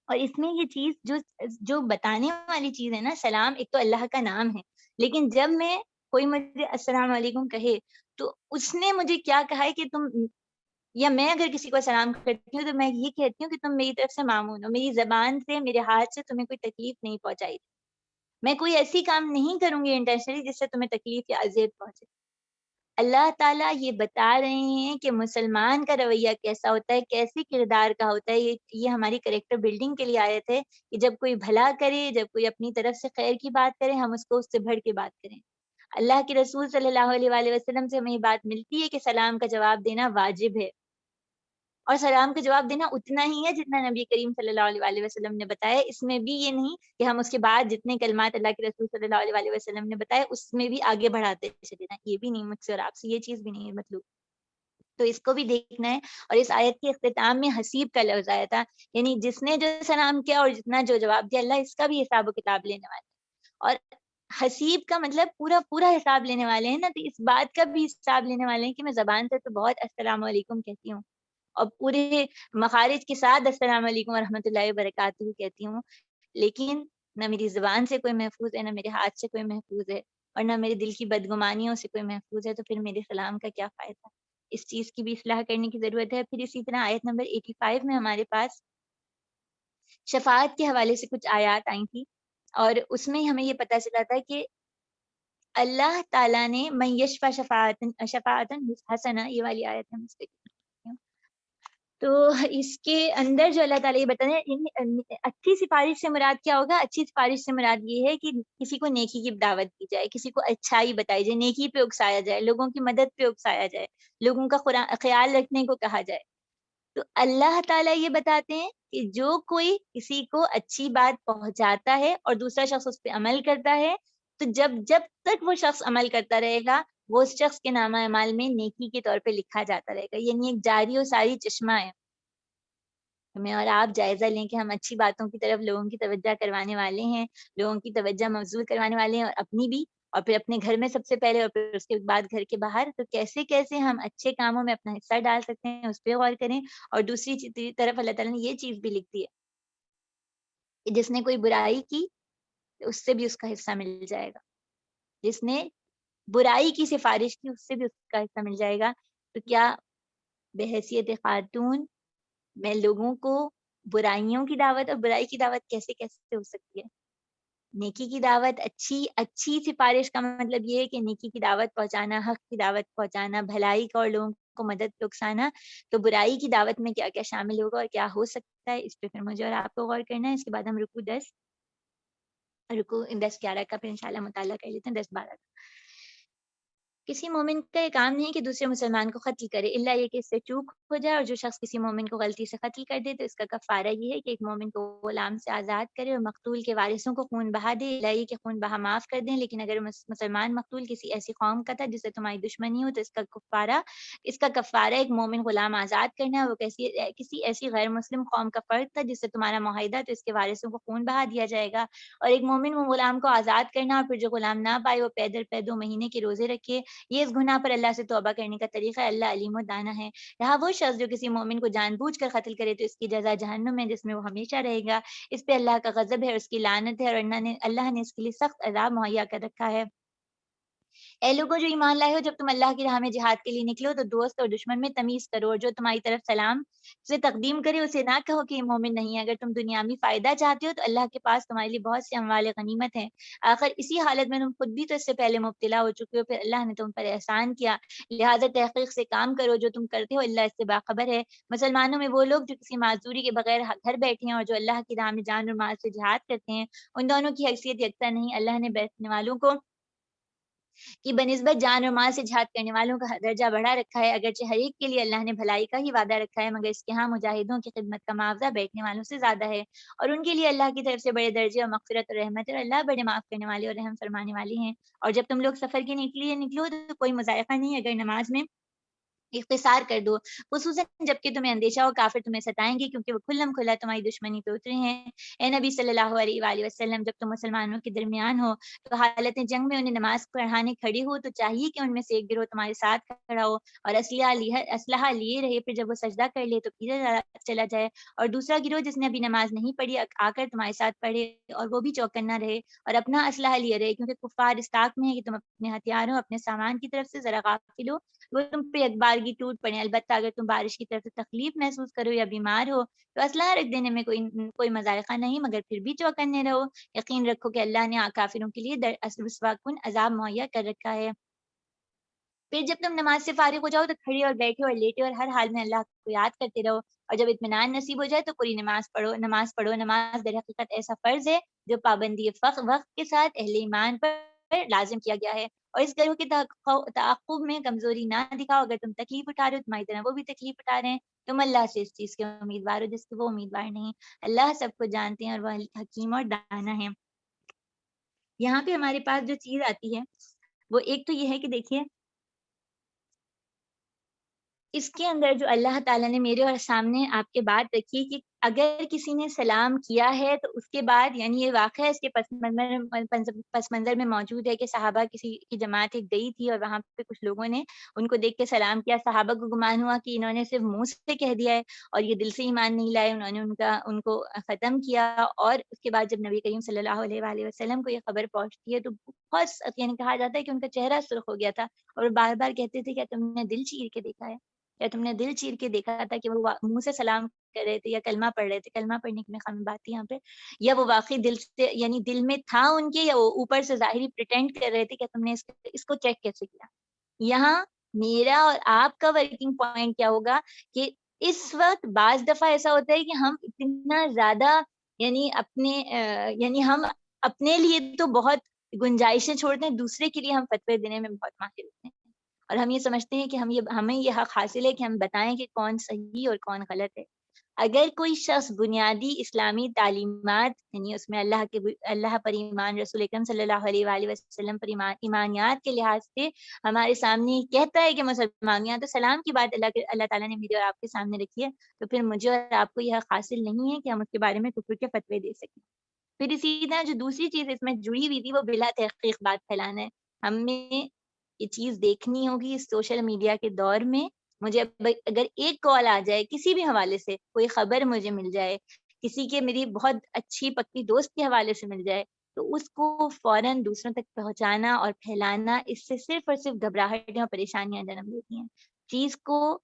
اور اس میں یہ چیز جو بتانے والی چیز ہے نا، سلام ایک تو اللہ کا نام ہے، لیکن جب میں کوئی مجھے السلام علیکم کہے تو اس نے مجھے کیا کہا ہے کہ تم، یا میں اگر کسی کو سلام کرتی ہوں تو میں یہ کہتی ہوں کہ تم میری طرف سے مامون ہو. میری زبان سے، میرے ہاتھ سے تمہیں کوئی تکلیف نہیں پہنچائی. میں کوئی ایسی کام نہیں کروں گی انٹینشنلی جس سے تمہیں تکلیف یا اذیت پہنچے. اللہ تعالیٰ یہ بتا رہے ہیں کہ مسلمان کا رویہ کیسا ہوتا ہے، کیسے کردار کا ہوتا ہے. یہ ہماری کریکٹر بلڈنگ کے لیے آئے تھے کہ جب کوئی بھلا کرے، جب کوئی اپنی طرف سے خیر کی بات کرے، ہم اس کو اس سے بڑھ کے بات کریں. اللہ کے رسول صلی اللہ علیہ وآلہ وسلم سے ہمیں یہ بات ملتی ہے کہ سلام کا جواب دینا واجب ہے. اور سلام کا جواب دینا اتنا ہی ہے جتنا نبی کریم صلی اللہ علیہ وآلہ وسلم نے بتایا. اس میں بھی یہ نہیں کہ ہم اس کے بعد جتنے کلمات اللہ کے رسول صلی اللہ علیہ وآلہ وسلم نے بتایا اس میں بھی آگے بڑھاتے چلے جائیں. یہ بھی نہیں، مجھ سے اور آپ سے یہ چیز بھی نہیں ہے مطلوب. تو اس کو بھی دیکھنا ہے. اور اس آیت کے اختتام میں حسیب کا لفظ آیا تھا، یعنی جس نے جو سلام کیا اور جتنا جو جواب دیا، اللہ اس کا بھی حساب و کتاب لینے والا ہے. اور حسیب کا مطلب پورا پورا حساب لینے والے ہیں نا، تو اس بات کا بھی حساب لینے والے ہیں کہ میں زبان سے تو بہت السلام علیکم کہتی ہوں اور پورے مخارج کے ساتھ السلام علیکم ورحمۃ اللہ وبرکاتہ کہتی ہوں، لیکن نہ میری زبان سے کوئی محفوظ ہے، نہ میرے ہاتھ سے کوئی محفوظ ہے، اور نہ میرے دل کی بدگمانیوں سے کوئی محفوظ ہے. تو پھر میرے سلام کا کیا فائدہ؟ اس چیز کی بھی اصلاح کرنے کی ضرورت ہے. پھر اسی طرح آیت نمبر 85 میں ہمارے پاس شفاعت کے حوالے سے کچھ آیات آئی تھی، اور اس میں ہمیں یہ پتہ چلا تھا کہ اللہ تعالیٰ نے من یشفع شفاعتن حسنہ، یہ والی آیت ہے مجھ سے، تو اس کے اندر جو اللہ تعالیٰ یہ بتا رہے ہیں، اچھی سفارش سے مراد کیا ہوگا؟ اچھی سفارش سے مراد یہ ہے کہ کسی کو نیکی کی دعوت دی جائے، کسی کو اچھائی بتائی جائے، نیکی پہ اکسایا جائے، لوگوں کی مدد پہ اکسایا جائے، لوگوں کا خیال رکھنے کو کہا جائے. تو اللہ تعالیٰ یہ بتاتے ہیں کہ جو کوئی کسی کو اچھی بات پہنچاتا ہے اور دوسرا شخص اس پہ عمل کرتا ہے، تو جب تک وہ شخص عمل کرتا رہے گا، وہ اس شخص کے نامہ اعمال میں نیکی کے طور پہ لکھا جاتا رہے گا. یعنی ایک جاری و ساری چشمہ ہے. ہمیں اور آپ جائزہ لیں کہ ہم اچھی باتوں کی طرف لوگوں کی توجہ کروانے والے ہیں، لوگوں کی توجہ مبذول کروانے والے ہیں، اور اپنی بھی، اور پھر اپنے گھر میں سب سے پہلے، اور پھر اس کے بعد گھر کے باہر. تو کیسے کیسے ہم اچھے کاموں میں اپنا حصہ ڈال سکتے ہیں، اس پہ غور کریں. اور دوسری طرف اللہ تعالیٰ نے یہ چیز بھی لکھ دی ہے کہ جس نے کوئی برائی کی اس سے بھی اس کا حصہ مل جائے گا. جس نے برائی کی سفارش کی اس سے بھی اس کا حصہ مل جائے گا. تو کیا بحیثیت خاتون میں لوگوں کو برائیوں کی دعوت اور برائی کی دعوت کیسے کیسے ہو سکتی ہے؟ نیکی کی دعوت، اچھی سفارش کا مطلب یہ ہے کہ نیکی کی دعوت پہنچانا، حق کی دعوت پہنچانا، بھلائی کا اور لوگوں کو مدد پہ اکسانا. تو برائی کی دعوت میں کیا کیا شامل ہوگا اور کیا ہو سکتا ہے، اس پہ پھر مجھے اور آپ کو غور کرنا ہے. اس کے بعد ہم رکوع 10-11 کا پھر انشاءاللہ مطالعہ کر لیتے ہیں. 10-12 کا. کسی مومن کا یہ کام نہیں کہ دوسرے مسلمان کو قتل کرے، الا یہ کہ اس سے چوک ہو جائے. اور جو شخص کسی مومن کو غلطی سے قتل کر دے تو اس کا کفارہ یہ ہے کہ ایک مومن کو غلام سے آزاد کرے اور مقتول کے وارثوں کو خون بہا دے، الا یہ کہ خون بہا معاف کر دیں. لیکن اگر مسلمان مقتول کسی ایسی قوم کا تھا جس سے تمہاری دشمنی ہو تو اس کا کفارہ ایک مومن غلام آزاد کرنا ہے. وہ کسی ایسی غیر مسلم قوم کا فرد تھا جس سے تمہارا معاہدہ، تو اس کے وارثوں کو خون بہا دیا جائے گا. اور ایک مومن وہ غلام کو آزاد کرنا، اور پھر جو غلام نہ پائے وہ پے 2 مہینے کے روزے رکھے. یہ اس گناہ پر اللہ سے توبہ کرنے کا طریقہ ہے. اللہ علیم و دانا ہے. رہا وہ شخص جو کسی مومن کو جان بوجھ کر قتل کرے تو اس کی جزا جہنم ہے، جس میں وہ ہمیشہ رہے گا. اس پہ اللہ کا غضب ہے اور اس کی لعنت ہے، اور اللہ نے اس کے لیے سخت عذاب مہیا کر رکھا ہے. اے لوگوں جو ایمان لائے ہو، جب تم اللہ کی راہ میں جہاد کے لیے نکلو تو دوست اور دشمن میں تمیز کرو، اور جو تمہاری طرف سلام سے تقدیم کرے اسے نہ کہو کہ یہ مومن نہیں ہے۔ اگر تم دنیاوی فائدہ چاہتے ہو تو اللہ کے پاس تمہارے لیے بہت سے اموال غنیمت ہیں، آخر اسی حالت میں تم خود بھی تو اس سے پہلے مبتلا ہو چکے ہو، پھر اللہ نے تم پر احسان کیا، لہٰذا تحقیق سے کام کرو، جو تم کرتے ہو اللہ اس سے باخبر ہے۔ مسلمانوں میں وہ لوگ جو کسی معذوری کے بغیر گھر بیٹھے ہیں اور جو اللہ کی راہ میں جان اور مال سے جہاد کرتے ہیں، ان دونوں کی حیثیت یکساں نہیں۔ اللہ نے بیٹھنے والوں کو کہ بنسبت جان اور مال سے جہاد کرنے والوں کا درجہ بڑھا رکھا ہے، اگرچہ ہر ایک کے لیے اللہ نے بھلائی کا ہی وعدہ رکھا ہے، مگر اس کے ہاں مجاہدوں کی خدمت کا معاوضہ بیٹھنے والوں سے زیادہ ہے، اور ان کے لیے اللہ کی طرف سے بڑے درجے اور مغفرت اور رحمت ہے، اور اللہ بڑے معاف کرنے والے اور رحم فرمانے والے ہیں۔ اور جب تم لوگ سفر کے لیے نکلو تو کوئی مذائقہ نہیں اگر نماز میں اختصار کر دو، خصوصاً جب کہ تمہیں اندیشہ ہو کافر تمہیں ستائیں گے کیونکہ وہ کھلم کھلا تمہاری دشمنی پہ اترے ہیں۔ اے نبی صلی اللہ علیہ وآلہ وسلم، جب تم مسلمانوں کے درمیان ہو تو حالت جنگ میں انہیں نماز پڑھانے کھڑے ہو تو چاہیے کہ ان میں سے ایک گروہ تمہارے ساتھ کھڑا ہو اور اسلحہ لیے رہے، پھر جب وہ سجدہ کر لے تو پیچھے چلا جائے، اور دوسرا گروہ جس نے ابھی نماز نہیں پڑھی آ کر تمہارے ساتھ پڑھے اور وہ بھی چوکنا رہے اور اپنا اسلحہ لیے رہے، کیونکہ کفار اس طاق میں ہے کہ تم اپنے ہتھیاروں اپنے سامان کی طرف سے ذرا غافل ہو، وہ تم پہ اخبارگی ٹوٹ پڑے، البتہ اگر تم بارش کی طرف سے تکلیف محسوس کرو یا بیمار ہو تو اسلحہ رکھ دینے میں کوئی مذائقہ نہیں، مگر پھر بھی چوکنے رہو، یقین رکھو کہ اللہ نے کافروں کے لیے رسوا کن عذاب مہیا کر رکھا ہے۔ پھر جب تم نماز سے فارغ ہو جاؤ تو کھڑے اور بیٹھے اور لیٹے اور ہر حال میں اللہ کو یاد کرتے رہو، اور جب اطمینان نصیب ہو جائے تو پوری نماز پڑھو۔ نماز در حقیقت ایسا فرض ہے جو پابندی وقت کے ساتھ اہل ایمان پر لازم کیا گیا ہے، اور اس گروہ کے تعاقب میں کمزوری نہ دکھاؤ، اگر تم تکلیف اٹھا رہے ہو تمہاری طرح وہ بھی تکلیف اٹھا رہے ہیں، تم اللہ سے اس چیز کے امیدوار ہو جس کے وہ امیدوار نہیں۔ اللہ سب کو جانتے ہیں اور وہ حکیم اور دانا ہے۔ یہاں پہ ہمارے پاس جو چیز آتی ہے وہ ایک تو یہ ہے کہ دیکھیے اس کے اندر جو اللہ تعالیٰ نے میرے اور سامنے آپ کے بات رکھی کہ اگر کسی نے سلام کیا ہے تو اس کے بعد، یعنی یہ واقعہ اس کے پس منظر میں موجود ہے کہ صحابہ کسی کی جماعت ایک گئی تھی اور وہاں پہ کچھ لوگوں نے ان کو دیکھ کے سلام کیا، صحابہ کو گمان ہوا کہ انہوں نے صرف منہ سے کہہ دیا ہے اور یہ دل سے ایمان نہیں لائے، انہوں نے ان کو ختم کیا، اور اس کے بعد جب نبی کریم صلی اللہ علیہ وآلہ وسلم کو یہ خبر پہنچتی ہے تو بہت، یعنی کہا جاتا ہے کہ ان کا چہرہ سرخ ہو گیا تھا اور بار بار کہتے تھے کیا تم نے دل چیر کے دیکھا ہے، یا تم نے دل چیر کے دیکھا تھا کہ وہ منہ سے سلام کر رہے تھے یا کلمہ پڑھ رہے تھے، کلمہ پڑھنے کی خامی بات تھی یہاں پہ، یا وہ واقعی دل سے، یعنی دل میں تھا ان کے، یا وہ اوپر سے ظاہری پریٹینڈ کر رہے تھے کہ تم نے اس کو چیک کیسے کیا۔ یہاں میرا اور آپ کا ورکنگ پوائنٹ کیا ہوگا کہ اس وقت بعض دفعہ ایسا ہوتا ہے کہ ہم اتنا زیادہ یعنی ہم اپنے لیے تو بہت گنجائشیں چھوڑتے ہیں، دوسرے کے لیے ہم فتوے دینے میں بہت ماہر ہوتے ہیں، اور ہم یہ سمجھتے ہیں کہ ہمیں یہ حق حاصل ہے کہ ہم بتائیں کہ کون صحیح اور کون غلط ہے۔ اگر کوئی شخص بنیادی اسلامی تعلیمات، یعنی اس میں اللہ پر ایمان، رسول اکرم صلی اللہ علیہ وآلہ وسلم پر ایمانیات کے لحاظ سے ہمارے سامنے کہتا ہے کہ مسلمانیاں تو سلام کی بات اللہ تعالیٰ نے میرے اور آپ کے سامنے رکھی ہے، تو پھر مجھے اور آپ کو یہ حق حاصل نہیں ہے کہ ہم اس کے بارے میں کفر کے فتوے دے سکیں۔ پھر اسی طرح جو دوسری چیز اس میں جڑی ہوئی تھی وہ بلا تحقیق بات پھیلانا ہے۔ ہمیں یہ چیز دیکھنی ہوگی اس سوشل میڈیا کے دور میں، مجھے اگر ایک کال آ جائے کسی بھی حوالے سے، کوئی خبر مجھے مل جائے کسی کے، میری بہت اچھی پکی دوست کے حوالے سے مل جائے، تو اس کو فوراً دوسروں تک پہنچانا اور پھیلانا، اس سے صرف اور صرف گھبراہٹیں اور پریشانیاں جنم دیتی ہیں۔ چیز کو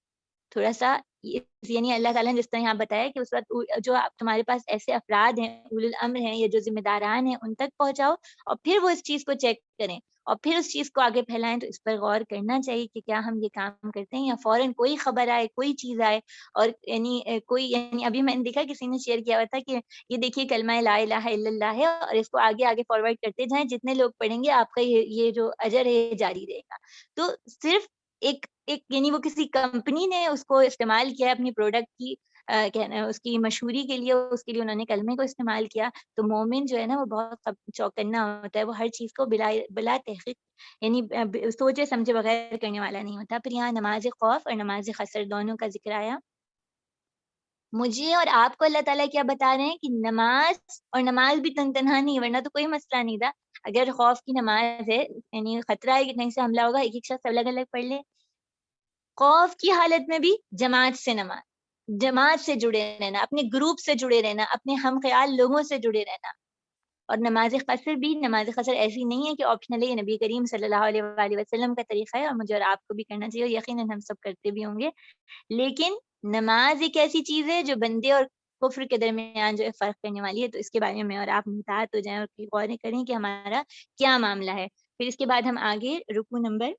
تھوڑا سا، یعنی اللہ تعالیٰ نے جس طرح یہاں بتایا کہ اس وقت جو تمہارے پاس ایسے افراد ہیں، اولو الامر ہیں یا جو ذمہ داران ہیں، ان تک پہنچاؤ اور پھر وہ اس چیز کو چیک کریں اور پھر اس چیز کو آگے پھیلائیں۔ تو اس پر غور کرنا چاہیے کہ کیا ہم یہ کام کرتے ہیں، یا فوراً کوئی خبر آئے، کوئی چیز آئے اور یعنی ابھی میں نے دیکھا کسی نے شیئر کیا ہوا تھا کہ یہ دیکھیے کلمہ لا الہ الا اللہ ہے اور اس کو آگے آگے فارورڈ کرتے جائیں، جتنے لوگ پڑھیں گے آپ کا یہ جو اجر ہے یہ جاری رہے گا۔ تو صرف ایک یعنی وہ کسی کمپنی نے اس کو استعمال کیا اپنی پروڈکٹ کی اس کی مشہوری کے لیے، اس کے لیے انہوں نے کلمے کو استعمال کیا، تو مومن جو ہے نا وہ بہت چوکنا ہوتا ہے، وہ ہر چیز کو بلا تحقیق، یعنی سوچے سمجھے بغیر کرنے والا نہیں ہوتا۔ پھر یہاں نماز خوف اور نماز خسر دونوں کا ذکر آیا۔ مجھے اور آپ کو اللہ تعالیٰ کیا بتا رہے ہیں کہ نماز بھی تنہا نہیں، ورنہ تو کوئی مسئلہ نہیں تھا۔ اگر خوف کی نماز ہے، یعنی خطرہ ہے کہ کہیں سے حملہ ہوگا، ایک شخص الگ الگ پڑھ لے۔ خوف کی حالت میں بھی جماعت سے نماز، جماعت سے جڑے رہنا، اپنے گروپ سے جڑے رہنا، اپنے ہم خیال لوگوں سے جڑے رہنا، اور نماز قصر بھی، نماز قصر ایسی نہیں ہے کہ آپشنل ہے، یہ نبی کریم صلی اللہ علیہ وآلہ وسلم کا طریقہ ہے اور مجھے اور آپ کو بھی کرنا چاہیے، اور یقیناً ہم سب کرتے بھی ہوں گے. لیکن نماز ایک ایسی چیز ہے جو بندے اور کفر کے درمیان جو ہے فرق کرنے والی ہے. تو اس کے بارے میں اور آپ محتاط ہو جائیں اور غور کریں کہ ہمارا کیا معاملہ ہے. پھر اس کے بعد ہم آگے رکوع نمبر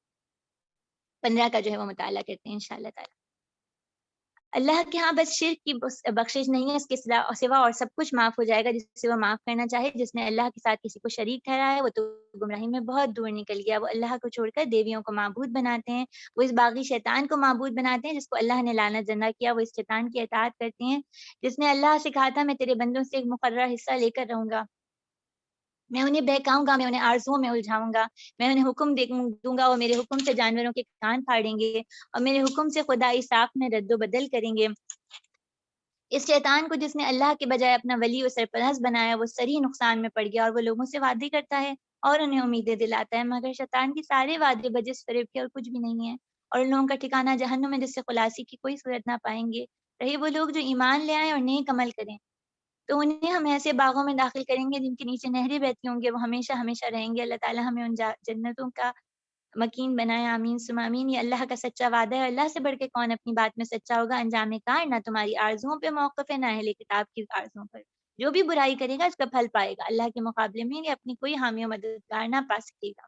15 کا جو ہے وہ مطالعہ کرتے ہیں انشاءاللہ تعالی. اللہ کے ہاں بس شرک کی بخشش نہیں ہے، اس کے سوا اور سب کچھ معاف ہو جائے گا جس سے وہ معاف کرنا چاہے. جس نے اللہ کے ساتھ کسی کو شریک ٹھہرایا ہے وہ تو گمراہی میں بہت دور نکل گیا. وہ اللہ کو چھوڑ کر دیویوں کو معبود بناتے ہیں، وہ اس باغی شیطان کو معبود بناتے ہیں جس کو اللہ نے لعنت زندہ کیا. وہ اس شیطان کی اطاعت کرتے ہیں جس نے اللہ سے کہا تھا میں تیرے بندوں سے ایک مقررہ حصہ لے کر رہوں گا، میں انہیں بہکاؤں گا، میں انہیں آرزوؤں میں الجھاؤں گا، میں انہیں حکم دوں گا، وہ میرے حکم سے جانوروں کے کان پھاڑیں گے اور میرے حکم سے خدائی صاف میں رد و بدل کریں گے. اس شیطان کو جس نے اللہ کے بجائے اپنا ولی و سرپرست بنایا وہ صریح نقصان میں پڑ گیا، اور وہ لوگوں سے وعدے کرتا ہے اور انہیں امیدیں دلاتا ہے، مگر شیطان کی سارے وعدے بجس فریب کے اور کچھ بھی نہیں ہے، اور ان لوگوں کا ٹھکانہ جہنم ہے جس سے خلاصی کی کوئی صورت نہ پائیں گے. رہے وہ لوگ جو ایمان لے آئیں اور نیک عمل کریں تو انہیں ہم ایسے باغوں میں داخل کریں گے جن کے نیچے نہریں بہتی ہوں گے، وہ ہمیشہ ہمیشہ رہیں گے. اللہ تعالی ہمیں ان جنتوں کا مکین بنائے، آمین ثم آمین. یہ اللہ کا سچا وعدہ ہے، اللہ سے بڑھ کے کون اپنی بات میں سچا ہوگا. انجام کار نہ تمہاری آرزوؤں پہ موقف ہے نہ اہل کتاب کی آرزوؤں پر. جو بھی برائی کرے گا اس کا پھل پائے گا، اللہ کے مقابلے میں یہ اپنی کوئی حامی و مددگار نہ پا سکے گا.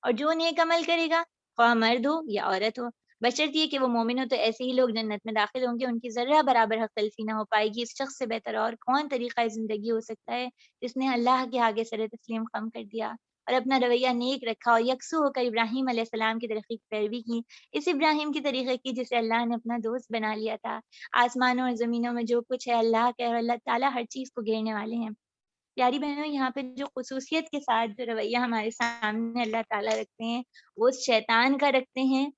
اور جو نیک عمل کرے گا خواہ مرد ہو یا عورت ہو، بشرطیے کہ وہ مومن ہو، تو ایسے ہی لوگ جنت میں داخل ہوں گے، ان کی ذرہ برابر حق تلفی نہ ہو پائے گی. اس شخص سے بہتر اور کون طریقہ زندگی ہو سکتا ہے جس نے اللہ کے آگے سر تسلیم خم کر دیا اور اپنا رویہ نیک رکھا اور یکسو ہو کر ابراہیم علیہ السلام کی طریقے کی پیروی کی، اس ابراہیم کی طریقے کی جسے اللہ نے اپنا دوست بنا لیا تھا. آسمانوں اور زمینوں میں جو کچھ ہے اللہ کے، اور اللہ تعالیٰ ہر چیز کو گھیرنے والے ہیں. پیاری بہنوں، یہاں پہ جو خصوصیت کے ساتھ جو رویہ ہمارے سامنے اللہ تعالیٰ رکھتے ہیں وہ اس شیطان کا رکھتے ہیں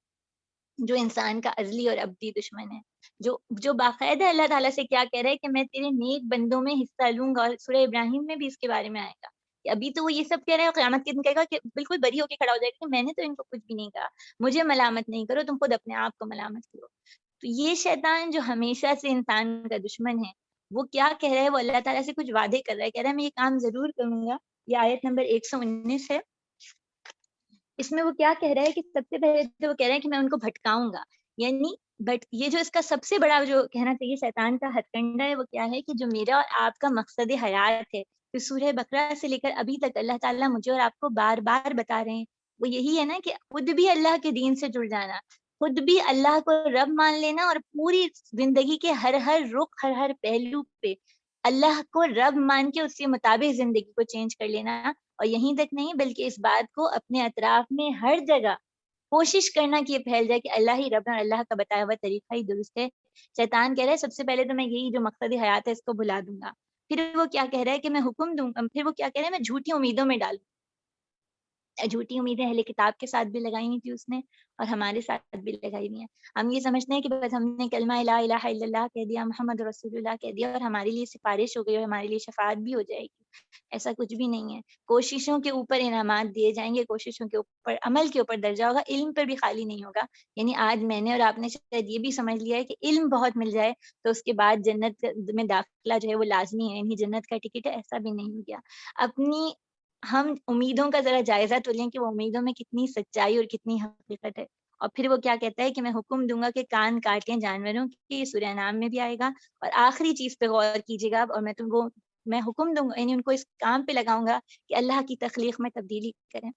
جو انسان کا ازلی اور ابدی دشمن ہے، جو باقاعدہ اللہ تعالیٰ سے کیا کہہ رہا ہے کہ میں تیرے نیک بندوں میں حصہ لوں گا. اور سورہ ابراہیم میں بھی اس کے بارے میں آئے گا کہ ابھی تو وہ یہ سب کہہ رہے ہیں، قیامت کے دن کہے گا کہ بالکل بری ہو کے کھڑا ہو جائے گا کہ میں نے تو ان کو کچھ بھی نہیں کہا، مجھے ملامت نہیں کرو، تم خود اپنے آپ کو ملامت کرو. تو یہ شیطان جو ہمیشہ سے انسان کا دشمن ہے وہ کیا کہہ رہا ہے، وہ اللہ تعالیٰ سے کچھ وعدے کر رہا ہے، کہہ رہا ہے میں یہ کام ضرور کروں گا. یہ آیت نمبر 119 ہے. اس میں وہ کیا کہہ رہا ہے کہ سب سے پہلے تو وہ کہہ رہا ہے کہ میں ان کو بھٹکاؤں گا. یعنی بٹ یہ جو اس کا سب سے بڑا جو کہنا چاہیے شیطان کا ہتھ کنڈا ہے وہ کیا ہے کہ جو میرا اور آپ کا مقصد حیات ہے، تو سورہ بقرہ سے لے کر ابھی تک اللہ تعالیٰ مجھے اور آپ کو بار بار بتا رہے ہیں وہ یہی ہے نا کہ خود بھی اللہ کے دین سے جڑ جانا، خود بھی اللہ کو رب مان لینا، اور پوری زندگی کے ہر رخ ہر پہلو پہ اللہ کو رب مان کے اس کے مطابق زندگی کو چینج کر لینا. اور یہیں تک نہیں بلکہ اس بات کو اپنے اطراف میں ہر جگہ کوشش کرنا کہ یہ پھیل جائے کہ اللہ ہی رب ہے اور اللہ کا بتایا ہوا طریقہ ہی درست ہے. شیطان کہہ رہا ہے سب سے پہلے تو میں یہی جو مقصد حیات ہے اس کو بھلا دوں گا. پھر وہ کیا کہہ رہا ہے کہ میں حکم دوں گا، پھر وہ کیا کہہ رہا ہے میں جھوٹی امیدوں میں ڈالوں. جھوٹی امیدیں اہل کتاب کے ساتھ بھی لگائی ہوئی تھی اس نے اور ہمارے ساتھ بھی لگائی ہوئی ہیں. ہم یہ سمجھتے ہیں کہ بس ہم نے کلمہ لا الہ الا اللہ کہہ دیا، محمد رسول اللہ کہہ دیا اور ہمارے لیے سفارش ہو گئی اور ہمارے لیے شفاعت بھی ہو جائے گی. ایسا کچھ بھی نہیں ہے. کوششوں کے اوپر انعامات دیے جائیں گے، کوششوں کے اوپر، عمل کے اوپر درجہ ہوگا، علم پر بھی خالی نہیں ہوگا. یعنی آج میں نے اور آپ نے شاید یہ بھی سمجھ لیا ہے کہ علم بہت مل جائے تو اس کے بعد جنت میں داخلہ جو ہے وہ لازمی ہے، یعنی جنت کا ٹکٹ ہے، ایسا بھی نہیں ہو گیا. اپنی ہم امیدوں کا ذرا جائزہ تو لیں کہ وہ امیدوں میں کتنی سچائی اور کتنی حقیقت ہے. اور پھر وہ کیا کہتا ہے کہ میں حکم دوں گا کہ کان کاٹیں جانوروں کی، یہ سورہ انعام میں بھی آئے گا. اور آخری چیز پہ غور کیجیے گا، اور میں حکم دوں گا، یعنی ان کو اس کام پہ لگاؤں گا کہ اللہ کی تخلیق میں تبدیلی کریں.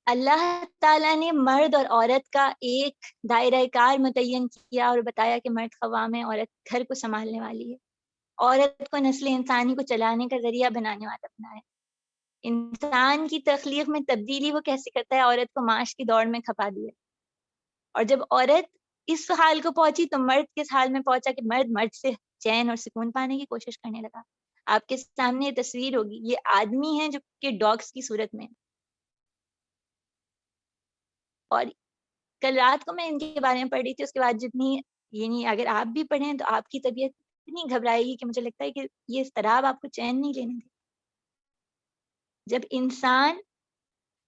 اللہ تعالیٰ نے مرد اور عورت کا ایک دائرہ کار متعین کیا اور بتایا کہ مرد قوام ہے، عورت گھر کو سنبھالنے والی ہے، عورت کو نسل انسانی کو چلانے کا ذریعہ بنانے والا بنا ہے. انسان کی تخلیق میں تبدیلی وہ کیسے کرتا ہے؟ عورت کو معاش کی دوڑ میں کھپا دیا. اور جب عورت اس حال کو پہنچی تو مرد کس حال میں پہنچا کہ مرد سے چین اور سکون پانے کی کوشش کرنے لگا. آپ کے سامنے یہ تصویر ہوگی، یہ آدمی ہے جو کہ ڈاگس کی صورت میں. اور کل رات کو میں ان کے بارے میں پڑھ رہی تھی، اس کے بعد جتنی یعنی اگر آپ بھی پڑھیں تو آپ کی طبیعت اتنی گھبرائے گی کہ مجھے لگتا ہے کہ یہ اضطراب آپ کو چین نہیں لینے دے. جب انسان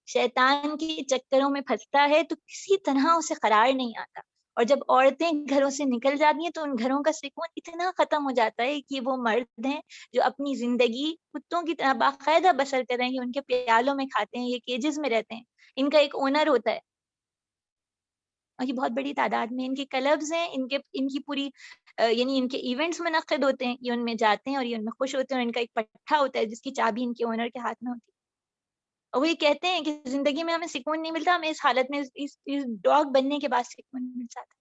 شیطان کے چکروں میں پھنستا ہے تو کسی طرح اسے قرار نہیں آتا، اور جب عورتیں گھروں سے نکل جاتی ہیں تو ان گھروں کا سکون اتنا ختم ہو جاتا ہے کہ وہ مرد ہیں جو اپنی زندگی کتوں کی طرح باقاعدہ بسر کر رہے ہیں، ان کے پیالوں میں کھاتے ہیں، یہ کیجز میں رہتے ہیں، ان کا ایک اونر ہوتا ہے اور یہ بہت بڑی تعداد میں ان کے کلبز ہیں، ان کی پوری یعنی ان کے ایونٹس منعقد ہوتے ہیں، یہ ان میں جاتے ہیں اور یہ ان میں خوش ہوتے ہیں، اور ان کا ایک پٹھا ہوتا ہے جس کی چابی ان کے اونر کے ہاتھ میں ہوتی ہے، اور وہ یہ کہتے ہیں کہ زندگی میں ہمیں سکون نہیں ملتا، ہمیں اس حالت میں اس ڈاگ بننے کے بعد سکون مل جاتا ہے۔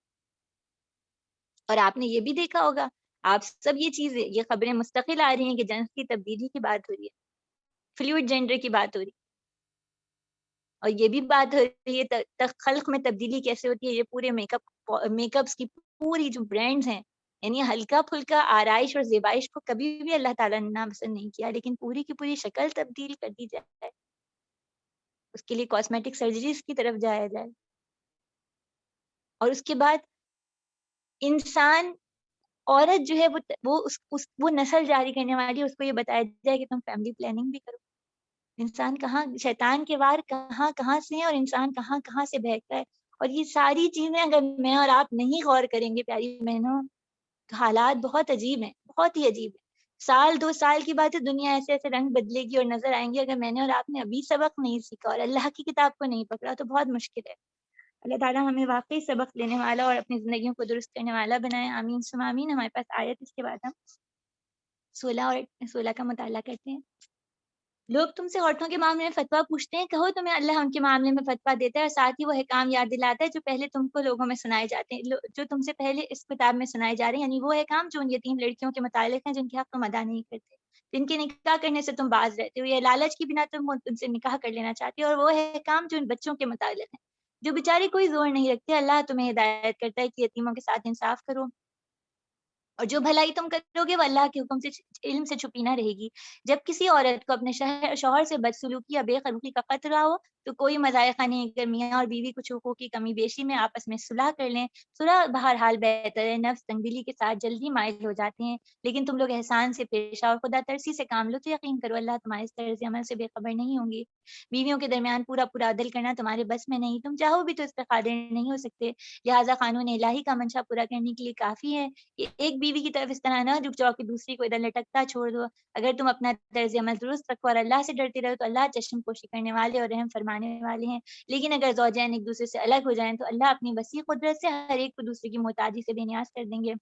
اور آپ نے یہ بھی دیکھا ہوگا، آپ سب یہ چیزیں، یہ خبریں مستقل آ رہی ہیں کہ جنس کی تبدیلی کی بات ہو رہی ہے، فلوئڈ جینڈر کی بات ہو رہی ہے، اور یہ بھی بات ہو رہی ہے خلق میں تبدیلی کیسے ہوتی ہے، یہ پورے میک اپس کی پوری جو برانڈز ہیں، یعنی ہلکا پھلکا آرائش اور زیبائش کو کبھی بھی اللہ تعالیٰ نے ناپسند نہیں کیا، لیکن پوری کی پوری شکل تبدیل کر دی جائے، اس کے لیے کاسمیٹک سرجریز کی طرف جایا جائے، اور اس کے بعد انسان، عورت جو ہے وہ نسل جاری کرنے والی ہے، اس کو یہ بتایا جائے کہ تم فیملی پلاننگ بھی کرو۔ انسان کہاں، شیطان کے وار کہاں کہاں سے ہیں اور انسان کہاں کہاں سے بہکتا ہے، اور یہ ساری چیزیں اگر میں اور آپ نہیں غور کریں گے پیاری بہنوں، تو حالات بہت عجیب ہیں، بہت ہی عجیب ہیں۔ سال 2 سال کی بات ہے، دنیا ایسے ایسے رنگ بدلے گی اور نظر آئیں گے، اگر میں نے اور آپ نے ابھی سبق نہیں سیکھا اور اللہ کی کتاب کو نہیں پکڑا تو بہت مشکل ہے۔ اللہ تعالیٰ ہمیں واقعی سبق لینے والا اور اپنی زندگیوں کو درست کرنے والا بنائے، آمین ثم آمین۔ ہمارے پاس آیت، اس کے بعد ہم 16 کا مطالعہ کرتے ہیں۔ لوگ تم سے عورتوں کے معاملے میں فتویٰ پوچھتے ہیں، کہو تمہیں اللہ ان کے معاملے میں فتویٰ دیتا ہے اور ساتھ ہی وہ احکام یاد دلاتا ہے جو پہلے تم کو لوگوں میں سنائے جاتے ہیں، جو تم سے پہلے اس کتاب میں سنائے جا رہے ہیں، یعنی وہ احکام جو ان یتیم لڑکیوں کے متعلق ہیں جن کے حق تم ادا نہیں کرتے، جن کے نکاح کرنے سے تم باز رہتے ہو یا لالچ کی بنا تم ان سے نکاح کر لینا چاہتے ہو، اور وہ احکام جو ان بچوں کے متعلق ہیں جو بیچارے کوئی زور نہیں رکھتے، اللہ تمہیں ہدایت کرتا ہے کہ یتیموں کے ساتھ انصاف کرو، اور جو بھلائی تم کرو گے وہ اللہ کے حکم سے علم سے چھپی نہ رہے گی۔ جب کسی عورت کو اپنے شوہر سے بدسلوکی یا بے خلوقی کا خطرہ ہو تو کوئی مذائقہ نہیں، اگر میاں اور بیوی کچھ حقوق کی کمی بیشی میں آپس میں صلح کر لیں، صلح بہرحال بہتر ہے، نفس تنگدلی کے ساتھ جلدی مائل ہو جاتے ہیں، لیکن تم لوگ احسان سے پیش آؤ اور خدا ترسی سے کام لو تو یقین کرو اللہ تمہارے اس طرز عمل سے بے خبر نہیں ہوں گی۔ بیویوں کے درمیان پورا پورا عدل کرنا تمہارے بس میں نہیں، تم چاہو بھی تو اس پہ قادر نہیں ہو سکتے، لہٰذا قانون الہی کا منشا پورا کرنے کے لیے کافی ہے کہ ایک بیوی کی طرف اس طرح نہ جھک جاؤ کہ دوسری کو ادھر لٹکتا چھوڑ دو۔ اگر تم اپنا طرز عمل درست رکھو اور اللہ سے ڈرتے رہو تو اللہ چشم پوشی کرنے والے اور رحم فرمانے والے ہیں، لیکن اگر زوجین ایک دوسرے سے الگ ہو جائیں تو اللہ اپنی وسیع قدرت سے ہر ایک کو دوسرے کی محتاجی سے بے نیاز کر دیں گے۔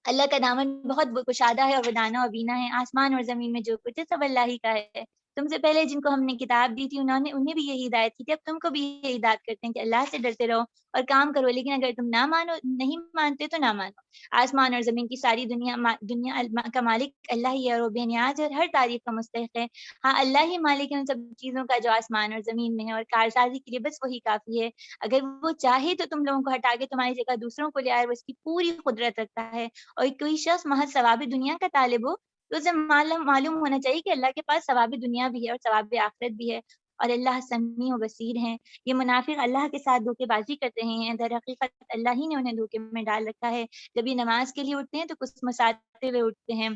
اللہ کا دامن بہت کشادہ ہے اور وہ دانا اور بینا ہے، آسمان اور زمین میں جو کچھ ہے سب اللہ ہی کا ہے۔ تم سے پہلے جن کو ہم نے کتاب دی تھی انہیں بھی یہی ہدایت کی تھی، اب تم کو بھی یہی ہدایت کرتے ہیں کہ اللہ سے ڈرتے رہو اور کام کرو، لیکن اگر تم نہیں مانتے تو نہ مانو۔ آسمان اور زمین کی ساری دنیا کا مالک اللہ ہی ہے اور وہ بے نیاز اور ہر تعریف کا مستحق ہے۔ ہاں اللہ ہی مالک ہے ان سب چیزوں کا جو آسمان اور زمین میں ہے، اور کارسازی کے لیے بس وہی کافی ہے۔ اگر وہ چاہے تو تم لوگوں کو ہٹا کے تمہاری جگہ دوسروں کو لے آئے، وہ اس کی پوری قدرت رکھتا ہے، اور کوئی شخص محض ثواب دنیا کا طالب ہو تو اسے معلوم ہونا چاہیے کہ اللہ کے پاس ثواب دنیا بھی ہے اور ثواب آخرت بھی ہے، اور اللہ سمیع و بصیر ہیں۔ یہ منافق اللہ کے ساتھ دھوکے بازی کر رہے ہیں، در حقیقت اللہ ہی نے انہیں دھوکے میں ڈال رکھا ہے۔ جب یہ نماز کے لیے اٹھتے ہیں تو کچھ مساتے ہوئے اٹھتے ہیں،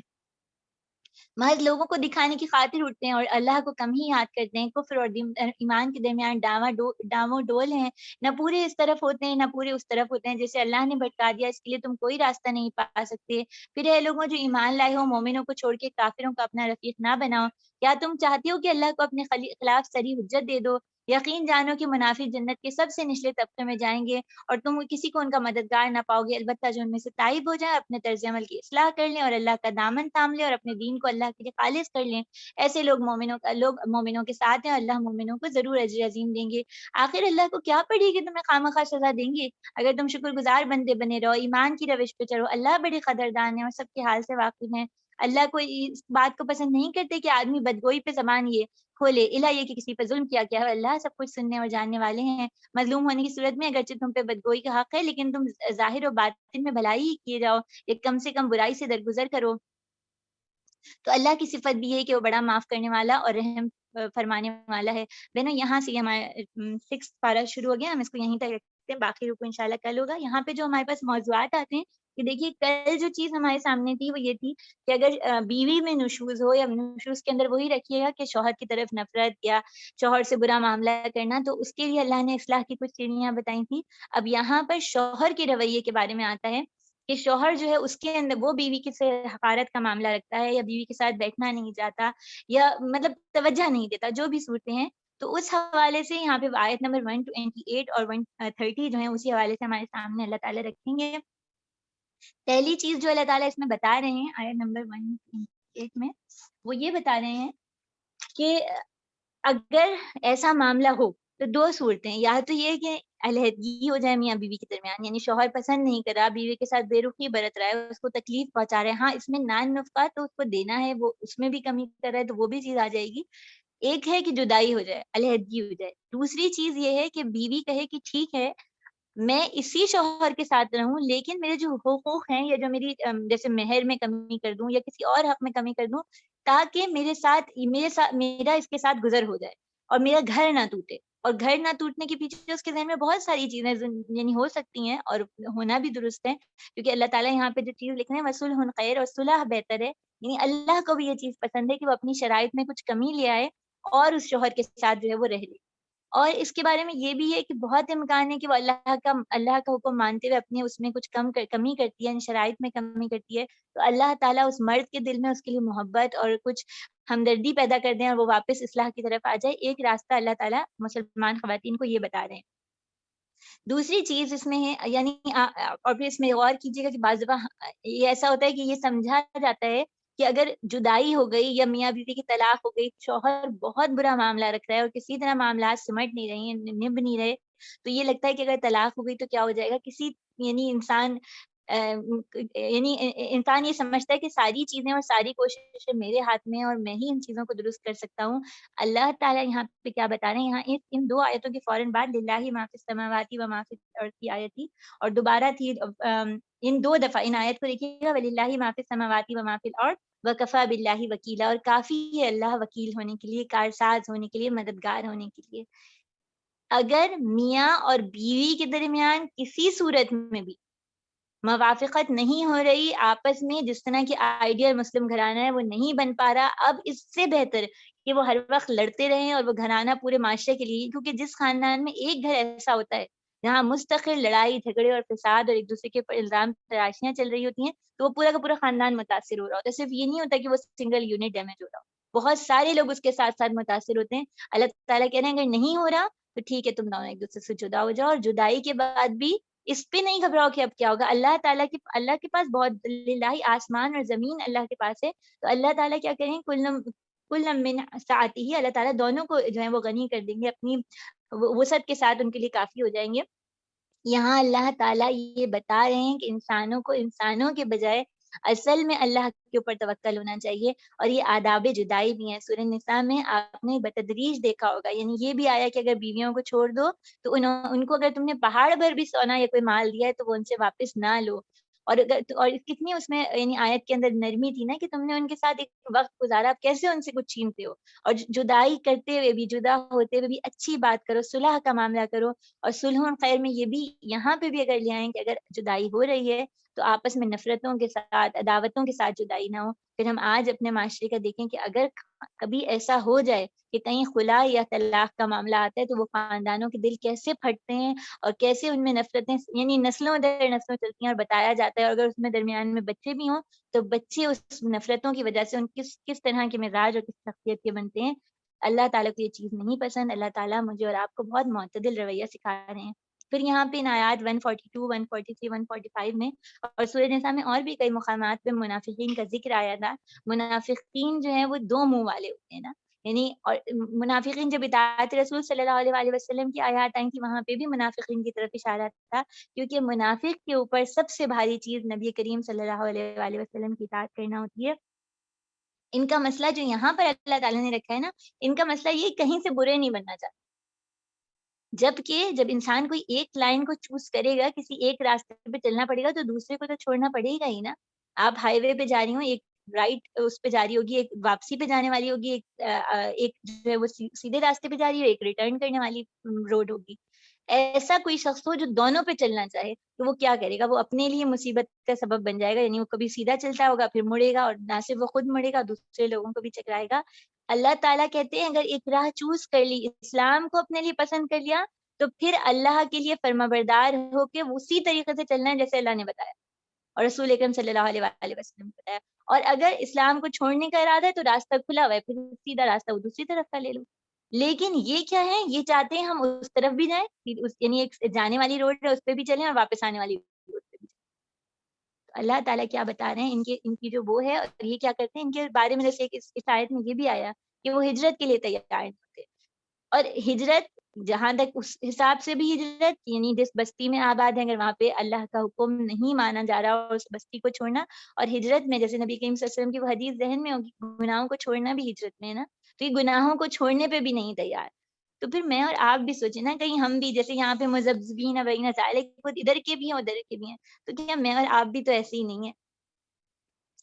محض لوگوں کو دکھانے کی خاطر اٹھتے ہیں اور اللہ کو کم ہی یاد کرتے ہیں۔ کفر اور ایمان کے درمیان ڈاواں ڈول ہیں، نہ پورے اس طرف ہوتے ہیں نہ پورے اس طرف ہوتے ہیں، جیسے اللہ نے بھٹکا دیا اس کے لیے تم کوئی راستہ نہیں پا سکتے۔ پھر اے لوگوں جو ایمان لائے ہو، مومنوں کو چھوڑ کے کافروں کو اپنا رفیق نہ بناؤ۔ کیا تم چاہتے ہو کہ اللہ کو اپنے خلاف صریح حجت دے دو؟ یقین جانو کہ منافق جنت کے سب سے نچلے طبقے میں جائیں گے اور تم کسی کو ان کا مددگار نہ پاؤ گے، البتہ جو ان میں سے تائب ہو جائیں، اپنے طرز عمل کی اصلاح کر لیں اور اللہ کا دامن تھام لیں اور اپنے دین کو اللہ کے لیے خالص کر لیں، ایسے لوگ مومنوں کے ساتھ ہیں، اللہ مومنوں کو ضرور اجر عظیم دیں گے۔ آخر اللہ کو کیا پڑے کہ تمہیں خواہ سزا دیں گے؟ اگر تم شکر گزار بندے بنے رہو، ایمان کی روش پہ چلو، اللہ بڑے قدردان ہیں اور سب کے حال سے واقف ہیں۔ اللہ کو اس بات کو پسند نہیں کرتے کہ آدمی بدگوئی پہ زبان یہ کھولے، الہ یہ کہ کسی پر ظلم کیا گیا ہے، اللہ سب کچھ سننے اور جاننے والے ہیں۔ مظلوم ہونے کی صورت میں اگرچہ تم پہ بدگوئی کا حق ہے، لیکن تم ظاہر و باطن میں بھلائی ہی کیے جاؤ، یا کم سے کم برائی سے درگزر کرو۔ تو اللہ کی صفت بھی ہے کہ وہ بڑا معاف کرنے والا اور رحم فرمانے والا ہے۔ بہنوں یہاں سے ہمارا 6 پارہ شروع ہو گیا، ہم اس کو یہیں تک رکھتے ہیں, باقی رکو انشاءاللہ کل ہوگا. یہاں پہ جو ہمارے پاس موضوعات آتے ہیں کہ دیکھیے کل جو چیز ہمارے سامنے تھی وہ یہ تھی کہ اگر بیوی میں نشوز ہو یا نشوز کے اندر وہی رکھیے گا کہ شوہر کی طرف نفرت یا شوہر سے برا معاملہ کرنا, تو اس کے لیے اللہ نے اصلاح کی کچھ سیڑھیاں بتائی تھیں. اب یہاں پر شوہر کے رویے کے بارے میں آتا ہے کہ شوہر جو ہے اس کے اندر وہ بیوی کی سے حقارت کا معاملہ رکھتا ہے یا بیوی کے ساتھ بیٹھنا نہیں چاہتا یا مطلب توجہ نہیں دیتا, جو بھی صورتیں ہیں. تو اس حوالے سے یہاں پہ آیت نمبر 128 اور 130 جو ہے اسی حوالے سے ہمارے سامنے اللہ تعالیٰ رکھیں گے. پہلی چیز جو اللہ تعالیٰ اس میں بتا رہے ہیں آیت نمبر 128 میں, وہ یہ بتا رہے ہیں کہ اگر ایسا معاملہ ہو تو دو صورتیں, یا تو یہ کہ علیحدگی ہو جائے میاں بیوی کے درمیان, یعنی شوہر پسند نہیں کر رہا, بیوی کے ساتھ بے رخی برت رہا ہے, اس کو تکلیف پہنچا رہا ہے, ہاں اس میں نان نفقہ تو اس کو دینا ہے, وہ اس میں بھی کمی کر رہا ہے تو وہ بھی چیز آ جائے گی. ایک ہے کہ جدائی ہو جائے, علیحدگی ہو جائے. دوسری چیز یہ ہے کہ بیوی کہے کہ ٹھیک ہے میں اسی شوہر کے ساتھ رہوں لیکن میرے جو حقوق ہیں یا جو میری جیسے مہر میں کمی کر دوں یا کسی اور حق میں کمی کر دوں تاکہ میرا اس کے ساتھ گزر ہو جائے اور میرا گھر نہ ٹوٹے. اور گھر نہ ٹوٹنے کے پیچھے اس کے ذہن میں بہت ساری چیزیں یعنی ہو سکتی ہیں اور ہونا بھی درست ہے, کیونکہ اللہ تعالیٰ یہاں پہ جو چیز لکھ رہے ہیں وصلح خیر اور صلح بہتر ہے, یعنی اللہ کو بھی یہ چیز پسند ہے کہ وہ اپنی شرائط میں کچھ کمی لے آئے اور اس شوہر کے ساتھ جو ہے وہ رہ لے. اور اس کے بارے میں یہ بھی ہے کہ بہت امکان ہے کہ وہ اللہ کا حکم مانتے ہوئے اپنے اس میں کچھ کمی کرتی ہے, ان شرائط میں کمی کرتی ہے, تو اللہ تعالیٰ اس مرد کے دل میں اس کے لیے محبت اور کچھ ہمدردی پیدا کر دیں اور وہ واپس اصلاح کی طرف آ جائے. ایک راستہ اللہ تعالیٰ مسلمان خواتین کو یہ بتا رہے ہیں. دوسری چیز اس میں ہے, یعنی اور پھر اس میں غور کیجیے گا کہ بعض دفعہ یہ ایسا ہوتا ہے کہ یہ سمجھا جاتا ہے کہ اگر جدائی ہو گئی یا میاں بیوی کی طلاق ہو گئی, شوہر بہت برا معاملہ رکھ رہا ہے اور کسی طرح معاملات سمٹ نہیں رہے ہیں, نبھ نہیں رہے, تو یہ لگتا ہے کہ اگر طلاق ہو گئی تو کیا ہو جائے گا. یعنی انسان یہ سمجھتا ہے کہ ساری چیزیں اور ساری کوششیں میرے ہاتھ میں ہیں اور میں ہی ان چیزوں کو درست کر سکتا ہوں. اللہ تعالیٰ یہاں پہ کیا بتا رہے ہیں, یہاں ان دو آیتوں کے فوراً بعد للہ ما فی السماوات و ما فی الارض کی آیت تھی, اور دوبارہ تھی ان دو دفعہ ان آیت کو دیکھیے گا وللہ ما فی السماوات و ما فی الارض وکفی باللہ وکیلا, اور کافی ہے اللہ وکیل ہونے کے لیے, کارساز ہونے کے لیے, مددگار ہونے کے لیے. اگر میاں اور بیوی کے درمیان کسی صورت میں بھی موافقت نہیں ہو رہی آپس میں, جس طرح کی آئیڈیل مسلم گھرانہ ہے وہ نہیں بن پا رہا, اب اس سے بہتر کہ وہ ہر وقت لڑتے رہیں اور وہ گھرانہ پورے معاشرے کے لیے, کیونکہ جس خاندان میں ایک گھر ایسا ہوتا ہے جہاں مستقل لڑائی جھگڑے اور فساد اور ایک دوسرے کے اوپر الزام تراشیاں چل رہی ہوتی ہیں, تو وہ پورا کا پورا خاندان متاثر ہو رہا ہوتا ہے. صرف یہ نہیں ہوتا کہ وہ سنگل یونٹ ڈیمیج ہو رہا ہو, بہت سارے لوگ اس کے ساتھ ساتھ متاثر ہوتے ہیں. اللہ تعالیٰ کہہ رہے ہیں اگر نہیں ہو رہا تو ٹھیک ہے تم دونوں ایک دوسرے سے جدا ہو جاؤ, اور جدائی کے بعد بھی اس پہ نہیں گھبراؤ کہ اب کیا ہوگا. اللہ کے پاس بہت للہ آسمان اور زمین اللہ کے پاس ہے, تو اللہ تعالیٰ کیا کریں کل من سعتی ہی, اللہ تعالیٰ دونوں کو جو ہے وہ غنی کر دیں گے, اپنی وسعت کے ساتھ ان کے لیے کافی ہو جائیں گے. یہاں اللہ تعالیٰ یہ بتا رہے ہیں کہ انسانوں کو انسانوں کے بجائے اصل میں اللہ کے اوپر توکل ہونا چاہیے, اور یہ آداب جدائی بھی ہیں. سورہ نساء میں آپ نے بتدریج دیکھا ہوگا, یعنی یہ بھی آیا کہ اگر بیویوں کو چھوڑ دو تو ان کو اگر تم نے پہاڑ بھر بھی سونا یا کوئی مال دیا ہے تو وہ ان سے واپس نہ لو. اور کتنی اس میں یعنی آیت کے اندر نرمی تھی نا کہ تم نے ان کے ساتھ ایک وقت گزارا, آپ کیسے ان سے کچھ چھینتے ہو. اور جدائی کرتے ہوئے بھی, جدا ہوتے ہوئے بھی اچھی بات کرو, صلح کا معاملہ کرو. اور صلح خیر میں یہ بھی یہاں پہ بھی اگر لے آئیں کہ اگر جدائی ہو رہی ہے تو آپس میں نفرتوں کے ساتھ عداوتوں کے ساتھ جدائی نہ ہو. پھر ہم آج اپنے معاشرے کا دیکھیں کہ اگر کبھی ایسا ہو جائے کہ کہیں خلا یا طلاق کا معاملہ آتا ہے تو وہ خاندانوں کے دل کیسے پھٹتے ہیں اور کیسے ان میں نفرتیں یعنی نسلوں در نسلوں چلتی ہیں. اور بتایا جاتا ہے اگر اس میں درمیان میں بچے بھی ہوں تو بچے اس نفرتوں کی وجہ سے ان کس طرح کے مزاج اور کس شخصیت کے بنتے ہیں. اللہ تعالیٰ کو یہ چیز نہیں پسند. اللہ تعالیٰ مجھے اور آپ کو بہت معتدل رویہ سکھا رہے ہیں. پھر یہاں پہ ان آیات 142, 143, 145 میں اور سورہ نساء میں اور بھی کئی مقامات پہ منافقین کا ذکر آیا تھا. منافقین جو ہیں وہ دو منہ والے ہوتے ہیں نا, یعنی اور منافقین جب اطاعت رسول صلی اللہ علیہ وآلہ وسلم کی آیات آئیں کہ وہاں پہ بھی منافقین کی طرف اشارہ تھا, کیونکہ منافق کے اوپر سب سے بھاری چیز نبی کریم صلی اللہ علیہ وآلہ وسلم کی اطاعت کرنا ہوتی ہے. ان کا مسئلہ جو یہاں پر اللہ تعالیٰ نے رکھا ہے نا, ان کا مسئلہ یہ کہیں سے برے نہیں بننا چاہتے. جب انسان کوئی ایک لائن کو چوز کرے گا, کسی ایک راستے پہ چلنا پڑے گا تو دوسرے کو تو چھوڑنا پڑے گا ہی نا. آپ ہائی وے پہ جا رہی ہوں, ایک رائٹ اس پہ جا رہی ہوگی, ایک واپسی پہ جانے والی ہوگی, ایک جو ہے وہ سیدھے راستے پہ جا رہی ہے, ایک ریٹرن کرنے والی روڈ ہوگی. ایسا کوئی شخص ہو جو دونوں پہ چلنا چاہے تو وہ کیا کرے گا؟ وہ اپنے لیے مصیبت کا سبب بن جائے گا، یعنی وہ کبھی سیدھا چلتا ہوگا پھر مڑے گا، اور نہ صرف وہ خود مڑے گا، دوسرے لوگوں کو بھی چکرائے گا۔ اللہ تعالیٰ کہتے ہیں اگر ایک راہ چوز کر لی، اسلام کو اپنے لیے پسند کر لیا، تو پھر اللہ کے لیے فرما بردار ہو کے اسی طریقے سے چلنا ہے جیسے اللہ نے بتایا اور رسول اکرم صلی اللہ علیہ وآلہ وسلم نے بتایا۔ اور اگر اسلام کو چھوڑنے کا ارادہ ہے تو راستہ کھلا ہوا ہے، پھر سیدھا راستہ وہ دوسری طرف کا لے لو۔ لیکن یہ کیا ہے، یہ چاہتے ہیں ہم اس طرف بھی جائیں، پھر یعنی ایک جانے والی روڈ ہے اس پہ بھی چلیں اور واپس آنے والی روڈ پہ بھی چلیں۔ تو اللہ تعالیٰ کیا بتا رہے ہیں، ان کی جو وہ ہے، اور یہ کیا کرتے ہیں، ان کے بارے میں جیسے ایک اس آیت میں یہ بھی آیا کہ وہ ہجرت کے لیے تیار نہیں ہوتے۔ اور ہجرت جہاں تک اس حساب سے بھی ہجرت، یعنی جس بستی میں آباد ہے اگر وہاں پہ اللہ کا حکم نہیں مانا جا رہا اور اس بستی کو چھوڑنا، اور ہجرت میں جیسے نبی کریم صلی اللہ علیہ وسلم کی وہ حدیث ذہن میں ہوگی، گناہوں کو چھوڑنا بھی ہجرت میں ہے نا، تو یہ گناہوں کو چھوڑنے پہ بھی نہیں تیار۔ تو پھر میں اور آپ بھی سوچیں نا، کہیں ہم بھی جیسے یہاں پہ مذبذبین بین ذالک خود ادھر کے بھی ہیں ادھر کے بھی ہیں، تو کیا میں اور آپ بھی تو ایسے ہی نہیں ہیں؟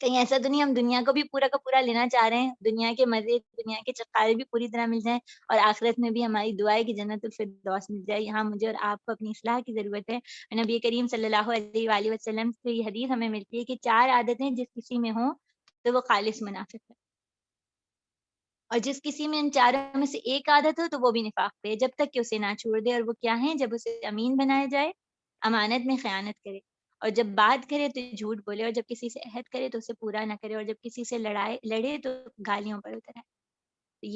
کہیں ایسا تو نہیں ہم دنیا کو بھی پورا کا پورا لینا چاہ رہے ہیں، دنیا کے مزے، دنیا کے چقارے بھی پوری طرح مل جائیں، اور آخرت میں بھی ہماری دعا ہے کہ جنت الفردوس مل جائے۔ یہاں مجھے اور آپ کو اپنی اصلاح کی ضرورت ہے۔ نبی کریم صلی اللہ علیہ وآلہ وسلم سے یہ حدیث ہمیں ملتی ہے کہ 4 عادتیں جس کسی میں ہوں تو وہ خالص منافق ہے، اور جس کسی میں ان چاروں میں سے ایک عادت ہو تو وہ بھی نفاق پہ ہے، جب تک کہ اسے نہ چھوڑ دے۔ اور وہ کیا ہیں؟ جب اسے امین بنایا جائے، امانت میں خیانت کرے، اور جب بات کرے تو جھوٹ بولے، اور جب کسی سے عہد کرے تو اسے پورا نہ کرے، اور جب کسی سے لڑے تو گالیوں پر اتر آئے۔ تو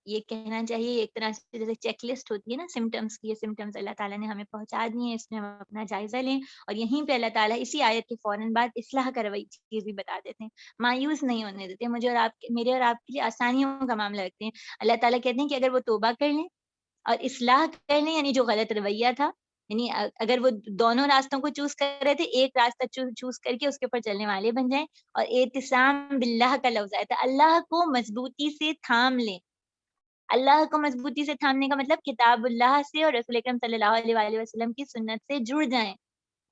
یہ کہنا چاہیے ایک طرح سے جیسے چیک لسٹ ہوتی ہے نا سمٹمز کی، یہ سمٹمز اللہ تعالیٰ نے ہمیں پہنچا دیے ہیں، اس میں ہم اپنا جائزہ لیں، اور یہیں پہ اللہ تعالیٰ اسی آیت کے فوراً بعد اصلاح کا روی چیز بھی بتا دیتے ہیں، مایوس نہیں ہونے دیتے، مجھے اور آپ میرے اور آپ کے لیے آسانیوں کا معاملہ رکھتے ہیں۔ اللہ تعالیٰ کہتے ہیں کہ اگر وہ توبہ کر لیں اور اصلاح کر لیں، یعنی جو غلط رویہ تھا، یعنی اگر وہ دونوں راستوں کو چوز کر رہے تھے، ایک راستہ چوز کر کے اس کے اوپر چلنے والے بن جائیں، اور اعتصام باللہ کا لفظ آیا تھا، اللہ کو مضبوطی سے تھام لیں۔ اللہ کو مضبوطی سے تھامنے کا مطلب کتاب اللہ سے اور رسول اکرم صلی اللہ علیہ وآلہ وسلم کی سنت سے جڑ جائیں،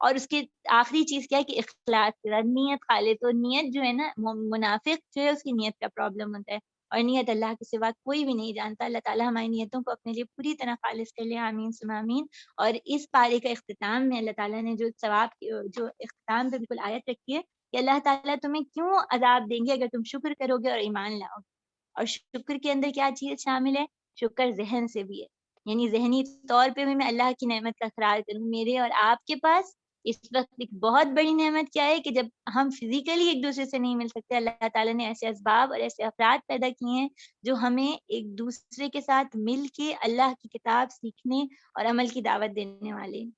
اور اس کی آخری چیز کیا ہے کہ اخلاص کے ساتھ نیت خالص، تو نیت جو ہے نا، منافق جو ہے اس کی نیت کا پرابلم ہوتا ہے، اور نیت اللہ کے سوا کوئی بھی نہیں جانتا۔ اللہ تعالیٰ ہماری نیتوں کو اپنے لیے پوری طرح خالص کر لے، آمین ثم آمین۔ اور اس پارے کا اختتام میں اللہ تعالیٰ نے جو ثواب جو اختتام پہ بالکل آیت رکھی ہے کہ اللہ تعالیٰ تمہیں کیوں عذاب دیں گے اگر تم شکر کرو گے اور ایمان لاؤ گے۔ اور شکر کے اندر کیا چیز شامل ہے؟ شکر ذہن سے بھی ہے، یعنی ذہنی طور پہ بھی میں اللہ کی نعمت کا اقرار کروں۔ میرے اور آپ کے پاس اس وقت ایک بہت بڑی نعمت کیا ہے کہ جب ہم فزیکلی ایک دوسرے سے نہیں مل سکتے، اللہ تعالیٰ نے ایسے اسباب اور ایسے افراد پیدا کیے ہیں جو ہمیں ایک دوسرے کے ساتھ مل کے اللہ کی کتاب سیکھنے اور عمل کی دعوت دینے والے ہیں۔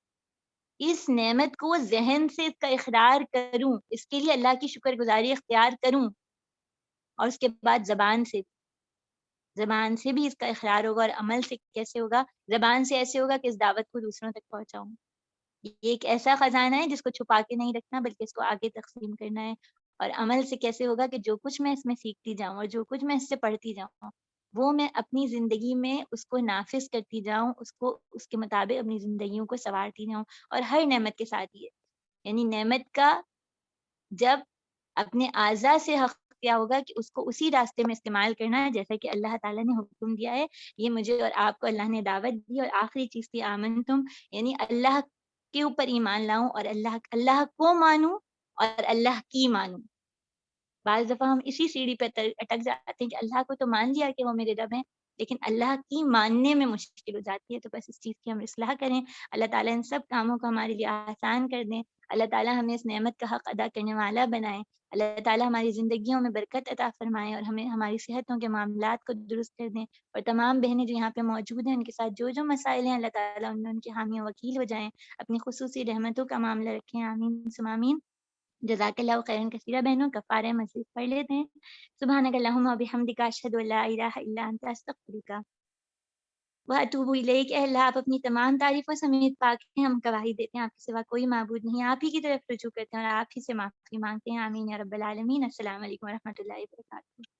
اس نعمت کو ذہن سے اس کا اقرار کروں، اس کے لیے اللہ کی شکر گزاری اختیار کروں، اور اس کے بعد زبان سے بھی اس کا اقرار ہوگا، اور عمل سے کیسے ہوگا؟ زبان سے ایسے ہوگا کہ اس دعوت کو دوسروں تک پہنچاؤں۔ یہ ایک ایسا خزانہ ہے جس کو چھپا کے نہیں رکھنا بلکہ اس کو آگے تقسیم کرنا ہے۔ اور عمل سے کیسے ہوگا کہ جو کچھ میں اس میں سیکھتی جاؤں اور جو کچھ میں اس سے پڑھتی جاؤں، وہ میں اپنی زندگی میں اس کو نافذ کرتی جاؤں، اس کو اس کے مطابق اپنی زندگیوں کو سنوارتی جاؤں، اور ہر نعمت کے ساتھ یہ، یعنی نعمت کا جب اپنے اعضاء سے حق کیا ہوگا کہ اس کو اسی راستے میں استعمال کرنا ہے جیسا کہ اللہ تعالیٰ نے حکم دیا ہے۔ یہ مجھے اور آپ کو اللہ نے دعوت دی، اور آخری چیز تھی آمنتم، یعنی اللہ کے اوپر ایمان لاؤں، اور اللہ کو مانوں اور اللہ کی مانوں۔ بعض دفعہ ہم اسی سیڑھی پہ اٹک جاتے ہیں کہ اللہ کو تو مان لیا کہ وہ میرے رب ہیں، لیکن اللہ کی ماننے میں مشکل ہو جاتی ہے۔ تو بس اس چیز کی ہم اصلاح کریں، اللہ تعالیٰ ان سب کاموں کو ہمارے لیے آسان کر دیں، اللہ تعالیٰ ہمیں اس نعمت کا حق ادا کرنے والا بنائے، اللہ تعالیٰ ہماری زندگیوں میں برکت عطا فرمائے، اور ہمیں ہماری صحتوں کے معاملات کو درست کر دیں، اور تمام بہنیں جو یہاں پہ موجود ہیں ان کے ساتھ جو مسائل ہیں اللہ تعالیٰ ان کے حامی و وکیل ہو جائیں، اپنی خصوصی رحمتوں کا معاملہ رکھیں، آمین ثم آمین۔ جزاک اللہ خیرا کثیرا۔ بہنوں کفارہ مزید پڑھ لیتے ہیں۔ سبحانک اللہم و بحمدک، اشہد ان لا الہ الا انت، استغفرک واتوب الیک۔ اے اللہ آپ اپنی تمام تعریفوں سمیت پاک ہیں، ہم گواہی دیتے ہیں آپ کے سوا کوئی معبود نہیں، آپ ہی کی طرف رجوع کرتے ہیں اور آپ ہی سے معافی مانگتے ہیں، آمین یا رب العالمین۔ السلام علیکم و رحمۃ اللہ وبرکاتہ۔